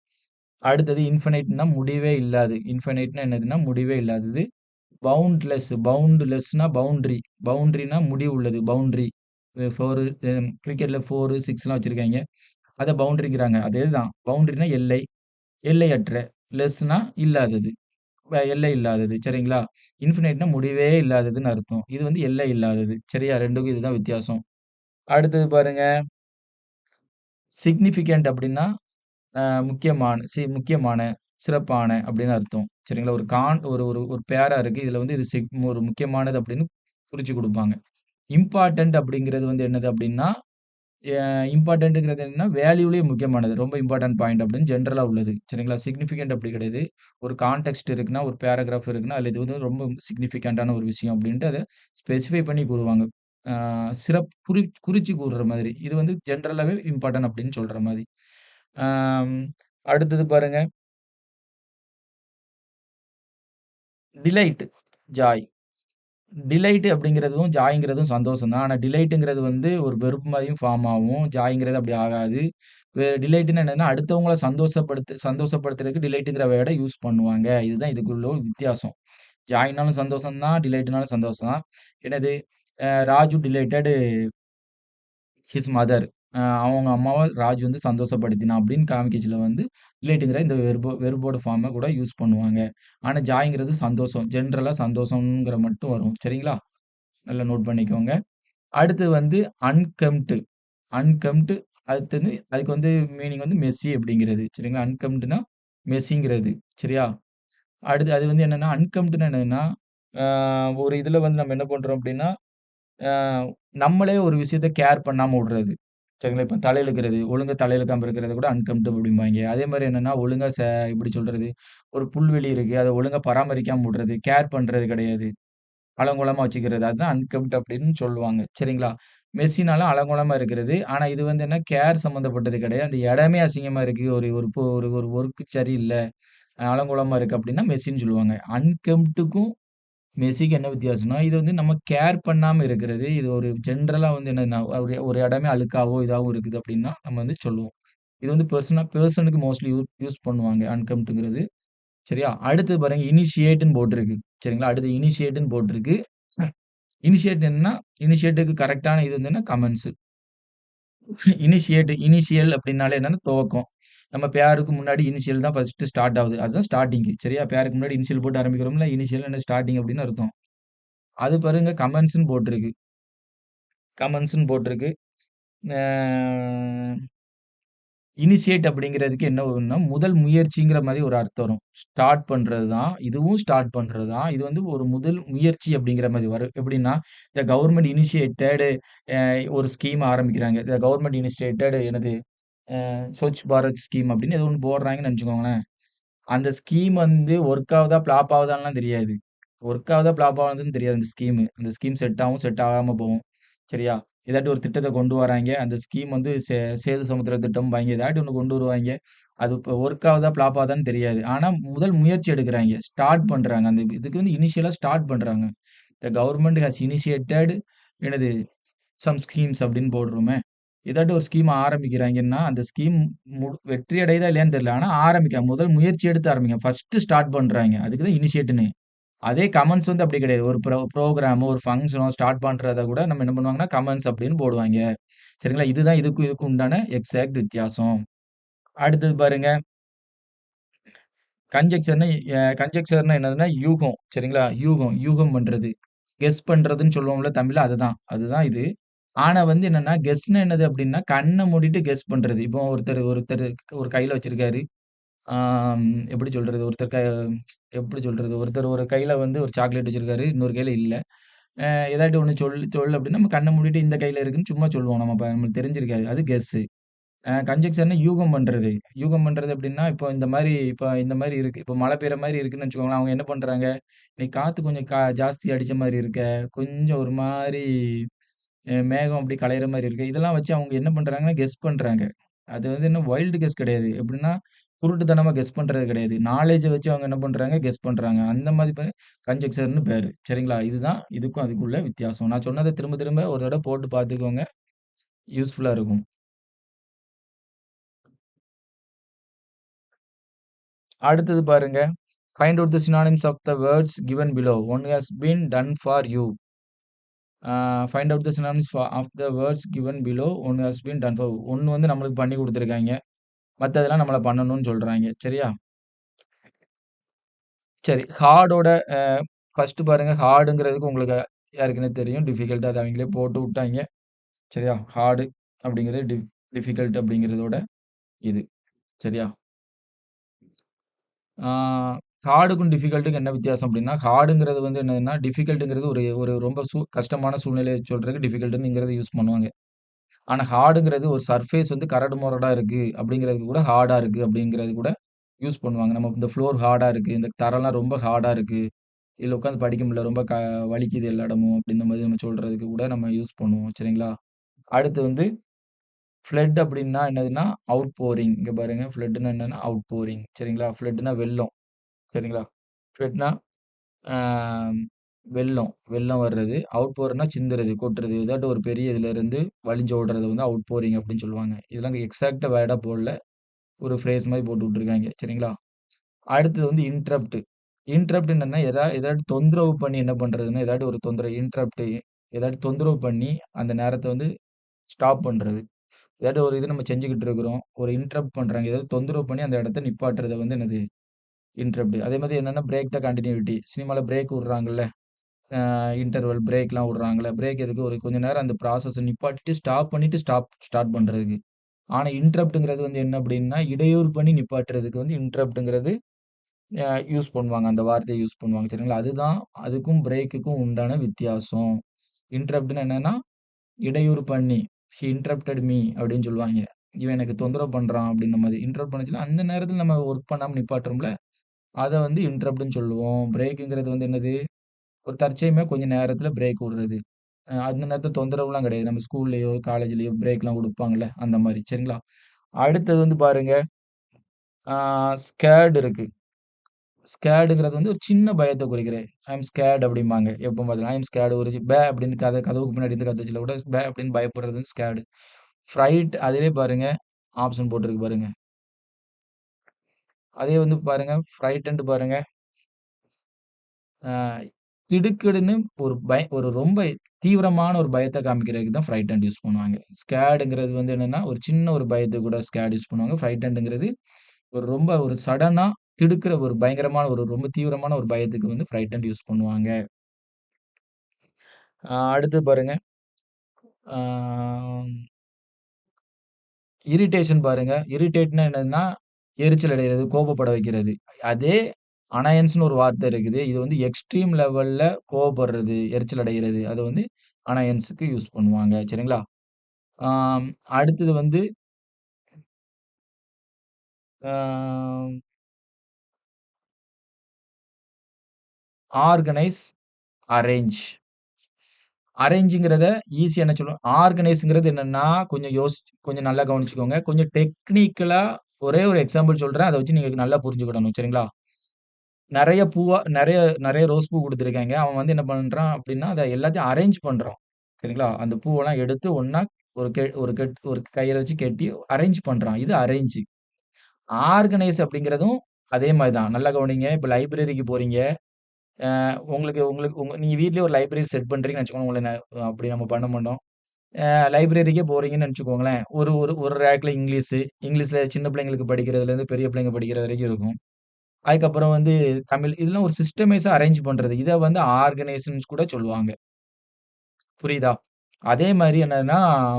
அடுத்தது இன்ஃபினைட்ன்னா முடிவே இல்லாது. இன்ஃபினைட்ன்னா என்னதுன்னா, முடிவே இல்லாதது. பவுண்ட்லெஸ்னா பவுண்டரினா முடிவு உள்ளது. பவுண்டரி. 4 கிரிக்கெட்ல 4, 6லாம் வச்சிருக்காய்ங்க. அத பவுண்டரிங்கிறாங்க. அதேதான். பவுண்டரினா எல்லை, எல்லையற்ற. லெஸ்னா இல்லாதது. எல்லை இல்லாதது. சரிங்களா? இன்ஃபினைட்னா முடிவே இல்லாததுன்னு அர்த்தம். இது வந்து எல்லை இல்லாதது. சரியா? 2க்கும் இதுதான் வித்தியாசம். அடுத்தது பாருங்க. சிக்னிஃபிகன்ட் அப்டின்னா முக்கியமான, சிறப்பான அப்படின்னு அர்த்தம். சரிங்களா? ஒரு கான் ஒரு ஒரு ஒரு பேரா இருக்கு. இதுல வந்து இது ஒரு முக்கியமானது அப்படின்னு குறிச்சு குடுப்பாங்க. இம்பார்ட்டன்ட் அப்படிங்கிறது வந்து என்னது அப்படின்னா, இம்பார்ட்டன்ட்ங்கிறது என்னன்னா, வேல்யூலயே முக்கியமானது. ரொம்ப இம்பார்ட்டன்ட் பாயிண்ட் அப்படின்னு ஜெனரலா உள்ளது. சரிங்களா? சிக்னிஃபிகன்ட் அப்படி கிடையாது. ஒரு கான்டெக்ஸ்ட் இருக்குன்னா, ஒரு பேராகிராஃப் இருக்குன்னா, அதுல இது வந்து ரொம்ப சிக்னிஃபிகன்ட்டான ஒரு விஷயம் அப்படின்ட்டு அத ஸ்பெசிஃபை பண்ணி கூறுவாங்க. ஆ குறிச்சு கூறுற மாதிரி. இது வந்து ஜெனரலாவே இம்பார்ட்டன்ட் அப்படின்னு சொல்ற மாரி. ஆம். அடுத்தது பாருங்க. Delight, Joy. டிலைட் அப்படிங்கிறதும், ஜாய்ங்கிறதும் சந்தோஷம் தான். ஆனா டிலைட்ங்கிறது வந்து ஒரு வெறுப்பு மாரியும் ஃபார்ம் ஆகும். ஜாய்ங்கிறது அப்படி ஆகாது. டிலைட்ன்னா என்னன்னா, அடுத்தவங்கள சந்தோஷப்படுத்துறதுக்கு டிலைட்ங்கிற வேர்ட யூஸ் பண்ணுவாங்க. இதுதான் இதுக்குள்ள ஒரு வித்தியாசம். ஜாய்னாலும் சந்தோஷம் தான், டிலைட்னாலும் சந்தோஷம் தான். என்னது ராஜு டிலைட்டட் ஹிஸ் மதர். அவங்க அம்மாவ ராஜு வந்து சந்தோஷப்படுத்தினான் அப்படின்னு காமிக்கச்சுல வந்து டிலைட்ங்கிற இந்த வெர்போட ஃபார்ம கூட யூஸ் பண்ணுவாங்க. ஆனா ஜாய்ங்கிறது சந்தோஷம். ஜெனரலா சந்தோஷம்ங்கிற மட்டும் வரும். சரிங்களா? நல்லா நோட் பண்ணிக்கோங்க. அடுத்து வந்து அன்கெம்ப்டு. அன்கெம்ப்டு அடுத்தது அதுக்கு வந்து மீனிங் வந்து மெஸ்ஸி அப்படிங்கிறது. சரிங்களா? அன்கெம்ப்டுனா மெஸ்ஸிங்கிறது. சரியா? அடுத்து அது வந்து என்னன்னா, அன்கெம்ப்டுனா என்னதுன்னா, ஆ ஒரு இதுல வந்து நம்ம என்ன பண்றோம் அப்படின்னா, ஆ நம்மளே ஒரு விஷயத்த கேர் பண்ணாம விடுறது. சரிங்களா? இப்ப தலையில இழுக்கிறது, ஒழுங்கா தலையில இழுக்காம இருக்கிறத கூட அன்கெம்ப்டு அப்படிம்பாய்ங்க. அதே மாரி என்னன்னா, ஒழுங்கா எப்படி சொல்றது? ஒரு புல்வெளி இருக்கு. அத ஒழுங்கா பராமரிக்காம விடுறது, கேர் பண்றது கிடையாது. அலங்கோலமா வச்சுக்கிறது. அதுதான் அன்கெம்ப்ட் அப்படின்னு சொல்லுவாங்க. சரிங்களா? மெஸ்ஸினாலும் அலங்கோலமா இருக்கிறது. ஆனா இது வந்து என்ன கேர் சம்மந்தப்பட்டது கிடையாது. அந்த இடமே அசிங்கமா இருக்கு. ஒரு ஒரு பொ ஒரு ஒரு ஒர்க் சரியில்ல. அலங்கோலமா இருக்கு அப்படின்னா மெஸ்ஸின்னு சொல்லுவாங்க. அன்கெம்ப்ட்டுக்கும் மெஸ்ஸிக்கும் என்ன வித்தியாசம்னா, இது வந்து நம்ம கேர் பண்ணாம இருக்கிறது. இது ஒரு ஜென்ரலா வந்து என்னன்னா, ஒரு ஒரு இடமே அழுக்காவோ, இதாவோ இருக்குது அப்படின்னா நம்ம வந்து சொல்லுவோம். இது வந்து பெர்சனுக்கு மோஸ்ட்லி யூஸ் பண்ணுவாங்க அன்கெம்ப்ட்ங்கிறது. சரியா? அடுத்தது பாருங்க இனிஷியேட்ன்னு போட்டிருக்கு. சரிங்களா? அடுத்து இனிஷியேட்ன்னு போட்டிருக்கு. இனிஷியேட் என்னன்னா, இனிஷியேட்டுக்கு கரெக்ட்டான இது வந்து என்ன கமெண்ட்ஸ். இனிஷியல் அப்டின்னாலே என்னன்னா துவக்கம். நம்ம பேருக்கு முன்னாடி இனிஷியல் தான் ஃபர்ஸ்ட் ஸ்டார்ட் ஆகுது. அதுதான் ஸ்டார்ட்டிங். சரியா? பேருக்கு முன்னாடி இனிஷியல் போட்டு ஆரம்பிக்கிறோம்ல, இனிஷியல் என்ன ஸ்டார்ட்டிங் அப்டின்னு அர்த்தம். அது பாருங்க கமெண்ட்ஸ்ன்னு போட்டிருக்கு. கமெண்ட்ஸ்ன்னு போட்டிருக்கு. ஆ இனிஷியேட் அப்படிங்கிறதுக்கு என்ன வரும்னா, முதல் முயற்சிங்கிற மாரி ஒரு அர்த்தம் வரும். ஸ்டார்ட் பண்றது தான். இதுவும் ஸ்டார்ட் பண்றது தான். இது வந்து ஒரு முதல் முயற்சி அப்படிங்கிற மாரி வரும். எப்படின்னா, த கவர்ன்மென்ட் இனிஷியேட்டட் அ ஒரு ஸ்கீம் ஆரம்பிக்கிறாங்க. த கவர்ன்மென்ட் இனிஷியேட்டட் என்னது ஸ்வச் பாரத் ஸ்கீம் அப்படின்னு ஏதோ ஒண்ணு போடுறாங்கன்னு நெனச்சுக்கோங்களேன். அந்த ஸ்கீம் வந்து ஒர்க் ஆகுதா, ஃப்ளாப் ஆகுதான்லாம் தெரியாது. ஒர்க் ஆகுதா, ஃப்ளாப் ஆகுதுன்னு தெரியாது அந்த ஸ்கீமு. அந்த ஸ்கீம் செட் ஆகும், செட் ஆகாம போகும். சரியா? ஏதாட்டி ஒரு திட்டத்த கொண்டு வராய்ங்க. அந்த ஸ்கீம் வந்து சேது சமுத்திர திட்டம்பாய்ங்க. ஏதாட்டி ஒண்ணு கொண்டு வருவாய்ங்க. அது இப்ப ஒர்க் ஆகுதா, ஃப்ளாப் ஆகுதான்னு தெரியாது. ஆனா முதல் முயற்சி எடுக்குறாய்ங்க. ஸ்டார்ட் பண்றாங்க. அந்த இதுக்கு வந்து இனிஷியலா ஸ்டார்ட் பண்றாங்க. த கவர்ன்மென்ட் ஹஸ் இனிஷியேட்டட் என்னது சம் ஸ்கீம்ஸ் அப்படின்னு போடுறோமே. ஏதாட்டும் ஒரு ஸ்கீம் ஆரம்பிக்கிறாய்ங்கன்னா, அந்த ஸ்கீம் வெற்றி அடையுதா இல்லையான்னு தெரியல. ஆனா முதல் முயற்சி எடுத்து ஆரம்பிங்க. ஃபர்ஸ்ட்டு ஸ்டார்ட் பண்றாய்ங்க. அதுக்கு தான் இனிஷியேட்ன்னு. அதே கமெண்ட்ஸ் வந்து அப்படி கிடையாது. ஒரு புரோகிராமோ, ஒரு ஃபங்ஷனோ ஸ்டார்ட் பண்றத கூட நம்ம என்ன பண்ணுவாங்கன்னா, கமெண்ட்ஸ் அப்படின்னு போடுவாய்ங்க. சரிங்களா? இதுதான் இதுக்கும் உண்டான எக்ஸாக்ட் வித்தியாசம். அடுத்தது பாருங்க, கன்ஜெக்ஷர்ன்னு கன்ஜெக்ஷர்ன்னா என்னதுன்னா, யூகம். சரிங்களா? யூகம், யூகம் பண்றது. கெஸ் பண்றதுன்னு சொல்லுவோம்ல தமிழ்ல அதுதான். அதுதான் இது. ஆனா வந்து என்னன்னா, கெஸ்னா என்னது அப்டின்னா, கண்ண மூடிட்டு கெஸ் பண்றது. இப்போ ஒருத்தர் ஒருத்தர் ஒரு கையில வச்சிருக்காரு. எப்படி சொல்றது? எப்படி சொல்றது? ஒருத்தர் ஒரு கையில வந்து ஒரு சாக்லேட் வச்சிருக்காரு. இன்னொரு கையில இல்ல. அ ஏதாட்டி ஒண்ணு சொல் அப்டின்னா, நம்ம கண்ண மூடிட்டு இந்த கையில இருக்குன்னு சும்மா சொல்லுவோம். நம்மளுக்கு தெரிஞ்சிருக்காது. அது கெஸ்ஸு. கன்ஜெக்ஷன்னா யூகம் பண்றது. யூகம் பண்றது அப்டின்னா, இப்போ இந்த மாரி இருக்கு. இப்போ மழை பெய்ற மாரி இருக்குன்னு வச்சுக்கோங்களேன். அவங்க என்ன பண்றாங்க? இன்னைக்கு காத்து கொஞ்சம் ஜாஸ்தி அடிச்ச மாரி இருக்க. கொஞ்சம் ஒரு மாரி மேகம் அப்படி கலையிற மாரி இருக்கு. இதெல்லாம் வச்சு அவங்க என்ன பண்றாங்கன்னா, கெஸ் பண்றாங்க. அது வந்து என்ன வைல்டு கெஸ் கிடையாது. எப்படின்னா, குருட்டுத்தனமா கெஸ் பண்றது கிடையாது. நாலேட்ஜ வச்சு அவங்க என்ன பண்றாங்க, கெஸ் பண்றாங்க. அந்த மாரி கன்ஜெக்ஷர்ன்னு பேரு. சரிங்களா? இதுதான் இதுக்கும் அதுக்குள்ள வித்தியாசம். நான் சொன்னத திரும்ப திரும்ப ஒரு தடவ போட்டு பார்த்துக்கோங்க. யூஸ்ஃபுல்லா இருக்கும். அடுத்தது பாருங்க. Find out the synonyms of the words given below. One has been done for you. Find out the synonyms of the words given below. One has been done for ஒண்ணு வந்து நம்மளுக்கு பண்ணி குடுத்துருக்காய்ங்க. மத்ததெல்லாம் நம்மள பண்ணணும்னு சொல்றாய்ங்க. சரியா? சரி. அ ஃபர்ஸ்ட்டு பாருங்க ஹார்டுங்கிறதுக்கு உங்களுக்கு ஏற்கனவே தெரியும். டிஃபிகல்ட் அது அவைங்களே போட்டு விட்டாய்ங்க. சரியா? ஹார்டு அப்படிங்கிறது டிஃபிகல்ட் அப்படிங்கிறதோட இது. சரியா? ஆ ஹார்டுக்கும் டிஃபிகல்ட்டுக்கும் என்ன வித்தியாசம் அப்படின்னா, ஹார்டுங்கிறது வந்து என்னதுன்னா, டிஃபிகல்ட்ங்கிறது ஒரு ஒரு ரொம்ப கஷ்டமான சூழ்நிலைய சொல்றதுக்கு டிஃபிகல்ட்டுங்கிறத யூஸ் பண்ணுவாங்க. ஆனா ஹார்டுங்கிறது ஒரு சர்ஃபேஸ் வந்து கரடு முரடா இருக்கு அப்படிங்கிறதுக்கு கூட ஹார்டா இருக்கு அப்படிங்கிறது கூட யூஸ் பண்ணுவாங்க. நம்ம இந்த ஃப்ளோர் ஹார்டா இருக்கு. இந்த தரைலாம் ரொம்ப ஹார்டா இருக்கு. இதுல உட்காந்து படிக்க முடியல. ரொம்ப வலிக்குது எல்லா இடமும் அப்படின்ற மாரி நம்ம சொல்றதுக்கு கூட நம்ம யூஸ் பண்ணுவோம். சரிங்களா? அடுத்து வந்து ஃப்ளட் அப்படின்னா என்னதுன்னா, அவுட் போரிங். இங்க பாருங்க ஃப்ளட்ன்னா என்னன்னா, அவுட் போரிங். சரிங்களா? ஃப்ளட்ன்னா வெள்ளம். சரிங்களா? ஃப்ளட்ன்னா, ஆ வெள்ளம். வெள்ளம் வர்றது. அவுட் போர்ன்னா சிந்துறது, கொட்டுறது. ஏதாட்டும் ஒரு பெரிய இதுலருந்து வழிஞ்சு ஓடுறத வந்து அவுட் போரிங் அப்படின்னு சொல்லுவாங்க. இதெல்லாம் எக்ஸாக்ட்டா வேர்டா போடல. ஒரு ஃப்ரேஸ் மாரி போட்டு விட்டுருக்காய்ங்க. சரிங்களா? அடுத்தது வந்து இன்டரப்ட். இன்டரப்ட் என்னன்னா, ஏதாட்டு தொந்தரவு பண்ணி என்ன பண்றதுன்னா, ஏதாட்டு ஒரு தொந்தரவு இன்டரப்ட் ஏதாட்டு தொந்தரவு பண்ணி அந்த நேரத்த வந்து ஸ்டாப் பண்றது. ஏதாட்டு ஒரு இது நம்ம செஞ்சுகிட்டு இருக்கிறோம். ஒரு இன்டரப்ட் பண்றாங்க. ஏதாவது தொந்தரவு பண்ணி அந்த இடத்த நிப்பாட்டுறது வந்து என்னது? இன்டரப்ட். அதே மாதிரி என்னன்னா, பிரேக் த கன்டினியூட்டி. சினிமால பிரேக் விடுறாங்கல்ல. இன்டர்வல் பிரேக்லாம் விடுறாங்கல்ல. பிரேக் எதுக்கு? ஒரு கொஞ்ச நேரம் அந்த ப்ராசஸ நிப்பாட்டிட்டு, ஸ்டாப் பண்ணிட்டு ஸ்டார்ட் பண்றதுக்கு. ஆனா இன்டரப்ட்ங்கிறது வந்து என்ன அப்டின்னா, இடையூறு பண்ணி நிப்பாட்டுறதுக்கு வந்து இன்டரப்ட்ங்கிறது யூஸ் பண்ணுவாங்க. அந்த வார்த்தைய யூஸ் பண்ணுவாங்க. சரிங்களா? அதுதான் அதுக்கும் பிரேக்குக்கும் உண்டான வித்தியாசம். இன்டரப்ட்ன்னா என்னன்னா, இடையூறு பண்ணி, "ஹி இன்டரப்டட் மீ" அப்டின்னு சொல்லுவாய்ங்க. இவன் எனக்கு தொந்தரவு பண்றான் அப்டின்ற மாரி. இன்டரப்ட் பண்ணச்சுல, அந்த நேரத்துல நம்ம ஒர்க் பண்ணாம நிப்பாட்டுறோம்ல, அத வந்து இன்டரப்ட்ன்னு சொல்லுவோம். பிரேக்குங்கிறது வந்து என்னது? ஒரு தற்செயலா கொஞ்ச நேரத்துல பிரேக் விடுறது. அந்த நேரத்துல தொந்தரவுலாம் கிடையாது. நம்ம ஸ்கூல்லயோ, காலேஜ்லயோ பிரேக்லாம் குடுப்பாங்கல்ல, அந்த மாரி. சரிங்களா? அடுத்தது வந்து பாருங்க, ஆ ஸ்கேர்ட் இருக்கு. ஸ்கேர்டுங்கிறது வந்து ஒரு சின்ன பயத்த குறிக்கிறது. ஐ அம் ஸ்கேர்ட் அப்படிம்பாங்க. எப்ப பார்த்தாலும் ஐ அம் ஸ்கேர்ட் ஒரு அப்படின்னு கதவுக்கு பின்னாடி இருந்து கத்துச்சுல கூட அப்படின்னு பயப்படுறது வந்து ஸ்கேர்டு. ஃப்ரைட் அதிலே பாருங்க, ஆப்ஷன் போட்டிருக்கு பாருங்க. அதே வந்து பாருங்க, ஃப்ரைட்டன்ட் பாருங்க. ஆ திடுக்கிடுன்னு ஒரு ரொம்ப தீவிரமான ஒரு பயத்த காமிக்கிறதுக்கு தான் ஃப்ரைட்டன்ட் யூஸ் பண்ணுவாங்க. ஸ்கேர்டுங்கிறது வந்து என்னன்னா, ஒரு சின்ன ஒரு பயத்துக்கு கூட ஸ்கேர்ட் யூஸ் பண்ணுவாங்க. ஃப்ரைட்டன்ட்ங்கிறது ரொம்ப ஒரு சடனா திடுக்குற ஒரு பயங்கரமான ரொம்ப தீவிரமான ஒரு பயத்துக்கு வந்து ஃப்ரைட்டன்ட் யூஸ் பண்ணுவாங்க. அடுத்து பாருங்க. ஆ இரிட்டேஷன் பாருங்க. இரிட்டேட்ன்னா என்னதுன்னா, எரிச்சல் அடையறது, கோபப்பட வைக்கிறது. அதே அனயன்ஸ்ன்னு ஒரு வார்த்தை இருக்குது. இது வந்து எக்ஸ்ட்ரீம் லெவல்ல கோவப்படுறது, எரிச்சல் அடைகிறது. அத வந்து அனயன்ஸ்க்கு யூஸ் பண்ணுவாங்க. சரிங்களா? ஆம் அடுத்தது வந்து ஆ ஆர்கனைஸ், அரேஞ்ச். அரேஞ்சுங்கிறத ஈஸியா என்ன சொல்லுவோம்? ஆர்கனைஸ்ங்கிறது என்னன்னா, கொஞ்சம் நல்லா கவனிச்சுக்கோங்க. கொஞ்சம் டெக்னிக்கலா ஒரே ஒரு எக்ஸாம்பிள் சொல்றேன். அத வச்சு நீங்க நல்லா புரிஞ்சுக்கிடணும். சரிங்களா? நெறைய நெறைய ரோஸ் பூ குடுத்துருக்காய்ங்க. அவன் வந்து என்ன பண்றான் அப்டின்னா, அத எல்லாத்தையும் அரேஞ்ச் பண்றான். சரிங்களா? அந்த பூவெல்லாம் எடுத்து ஒண்ணா ஒரு கயிற வச்சு கட்டி அரேஞ்ச் பண்றான். இது அரேஞ்சு. ஆர்கனைஸ் அப்டிங்கிறதும் அதே மாரி தான். நல்லா கவனிங்க. இப்ப லைப்ரரிக்கு போறீங்க. உங்களுக்கு உங்களுக்கு நீங்க வீட்லயே ஒரு லைப்ரரி செட் பண்றீங்கன்னு வச்சுக்கோங்க. உங்கள அப்படி நம்ம பண்ண மாட்டோம். லைப்ரரிக்கே போறீங்கன்னு நெனச்சுக்கோங்களேன். ஒரு ஒரு ஒரு ரேக்ல இங்கிலீஷ்ல சின்ன பிள்ளைங்களுக்கு படிக்கிறதுலேருந்து பெரிய பிள்ளைங்க படிக்கிற வரைக்கும் இருக்கும். அதுக்கப்புறம் வந்து தமிழ் இதெல்லாம் ஒரு சிஸ்டமைஸா அரேஞ்ச் பண்றது. இத வந்து ஆர்கனைஸ்ன்னு கூட சொல்லுவாங்க. புரியுதா? அதே மாரி என்னன்னா,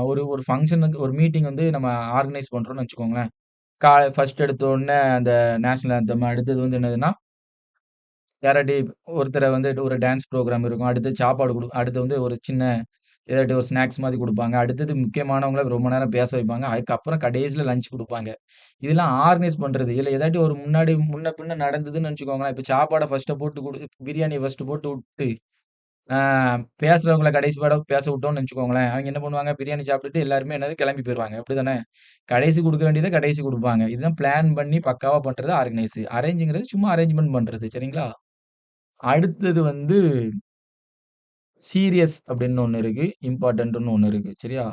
ஒரு ஒரு ஃபங்ஷனுக்கு ஒரு மீட்டிங் வந்து நம்ம ஆர்கனைஸ் பண்றோம்னு வச்சுக்கோங்களேன். ஃபர்ஸ்ட் எடுத்த உடனே அந்த நேஷனல் ஆந்தம் அடுத்தது வந்து என்னதுன்னா யாராட்டி ஒருத்தர வந்து ஒரு டான்ஸ் ப்ரோகிராம் இருக்கும். அடுத்து சாப்பாடு அடுத்து வந்து ஒரு சின்ன ஏதாட்டி ஒரு ஸ்நாக்ஸ் மாரி குடுப்பாங்க. அடுத்தது முக்கியமானவங்கள ரொம்ப நேரம் பேச வைப்பாங்க. அதுக்கப்புறம் கடைசில லஞ்ச் குடுப்பாங்க. இதெல்லாம் ஆர்கனைஸ் பண்றது. இதுல ஏதாட்டி ஒரு முன்ன பின்ன நடந்ததுன்னு வச்சுக்கோங்களேன். இப்ப சாப்பாட ஃபர்ஸ்ட்ட போட்டு பிரியாணிய ஃபர்ஸ்ட்டு போட்டு வுட்டு, ஆ பேசுறவங்கள கடைசி பாட பேச வுட்டோம்னு வச்சுக்கோங்களேன். அவைங்க என்ன பண்ணுவாங்க, பிரியாணி சாப்பிட்டுட்டு எல்லாருமே என்னது கிளம்பி போயிருவாங்க. அப்படிதானே? கடைசி குடுக்க வேண்டியத கடைசி குடுப்பாங்க. இதுதான் பிளான் பண்ணி பக்காவா பண்றது ஆர்கனைஸ். அரேஞ்சுங்கிறது சும்மா அரேஞ்ச்மென்ட் பண்றது. சரிங்களா? அடுத்தது வந்து சீரியஸ் அப்படின்னு ஒண்ணு இருக்கு. இம்பார்ட்டன்ட்ன்னு ஒண்ணு இருக்கு. சரியா?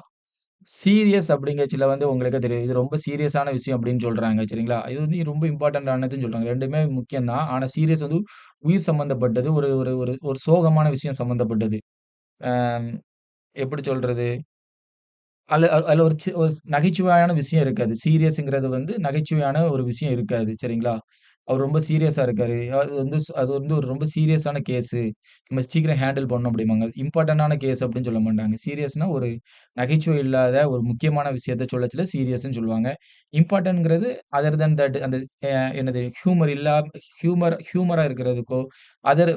சீரியஸ் அப்படிங்கறதுல வந்து உங்களுக்கே தெரியும். இது ரொம்ப சீரியஸான விஷயம் அப்படின்னு சொல்றாங்க. சரிங்களா? இது வந்து ரொம்ப இம்பார்ட்டன்ட் ஆனதுன்னு சொல்றாங்க. 2மே முக்கியம் தான். ஆனா சீரியஸ் வந்து உயிர் சம்பந்தப்பட்டது. ஒரு ஒரு ஒரு ஒரு சோகமான விஷயம் சம்பந்தப்பட்டது. அ எப்படி சொல்றது? அதுல ஒரு நகைச்சுவையான விஷயம் இருக்காது. சீரியஸ்ங்கிறது வந்து நகைச்சுவையான ஒரு விஷயம் இருக்காது. சரிங்களா? அவர் ரொம்ப சீரியஸா இருக்காரு. அது வந்து ஒரு ரொம்ப சீரியஸான கேஸு. நம்ம சீக்கிரம் ஹேண்டில் பண்ணணும் அப்படிம்பாங்க. இம்பார்ட்டன்டான கேஸ் அப்படின்னு சொல்ல மாட்டாங்க. சீரியஸ்னா ஒரு நகைச்சுவை இல்லாத ஒரு முக்கியமான விஷயத்த சொல்லச்சுல சீரியஸ்ன்னு சொல்லுவாங்க. இம்பார்ட்டன்ட்ங்கிறது அதர் தென் தட் அந்த என்னது ஹியூமரா இருக்கிறதுக்கோ,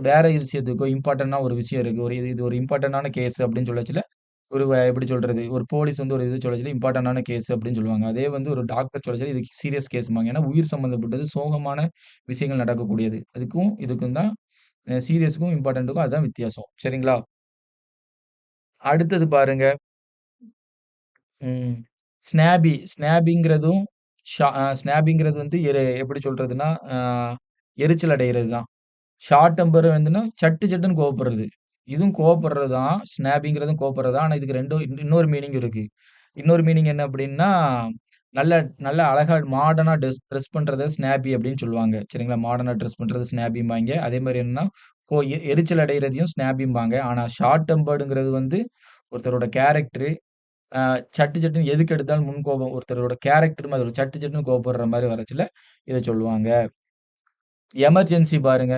வேற விஷயத்துக்கோ இம்பார்ட்டன்ட்னா ஒரு விஷயம் இருக்கு. இது இது ஒரு இம்பார்ட்டன்டான கேஸ் அப்படின்னு சொல்லச்சுல எப்படி சொல்றது? ஒரு போலீஸ் வந்து ஒரு இது சொல்லச்சுல இம்பார்ட்டன்டான கேஸ் அப்படின்னு சொல்லுவாங்க. அதே வந்து ஒரு டாக்டர் சொல்லச்சுல இதுக்கு சீரியஸ் கேஸ்ம்பாங்க. ஏன்னா உயிர் சம்மந்தப்பட்டது, சோகமான விஷயங்கள் நடக்கக்கூடியது. இதுக்கும் தான் சீரியஸ்‌க்கும், இம்பார்ட்டன்ட்‌டுக்கும் அதான் வித்தியாசம். சரிங்களா? அடுத்தது பாருங்க. ம். ஸ்னாபிங்கிறதும் ஸ்னாபிங்கிறது வந்து எப்படி சொல்றதுன்னா, எரிச்சல் அடையிறது தான். ஷார்ட் டெம்பர் வந்துன்னா சட்டு சட்டுன்னு கோவப்படுறது. இதுவும் கோவப்படுறது தான். ஸ்னாப்பிங்கிறதும் கோவப்படுறது தான். ஆனா இதுக்கு 2 இன்னொரு மீனிங் இருக்கு. இன்னொரு மீனிங் என்ன அப்டின்னா, நல்ல நல்ல அழகா மாடர்னா ட்ரெஸ் பண்றத ஸ்னாப்பி அப்டின்னு சொல்லுவாங்க. சரிங்களா? மாடர்னா ட்ரெஸ் பண்றது ஸ்னாப்பிம்பாய்ங்க. அதே மாரி என்னன்னா, எரிச்சல் அடையறதையும் ஸ்னாப்பிம்பாங்க. ஆனா ஷார்ட் டெம்பர்டுங்கிறது வந்து ஒருத்தரோட கேரக்டரு, அ சட்டு சட்டுன்னு எதுக்கு எடுத்தாலும் முன்கோபம் ஒருத்தரோட கேரக்டர் மாதிரி சட்டு சட்டுன்னு கோவப்படுற மாரி வரச்சுல இத சொல்லுவாங்க. எமர்ஜென்சி பாருங்க.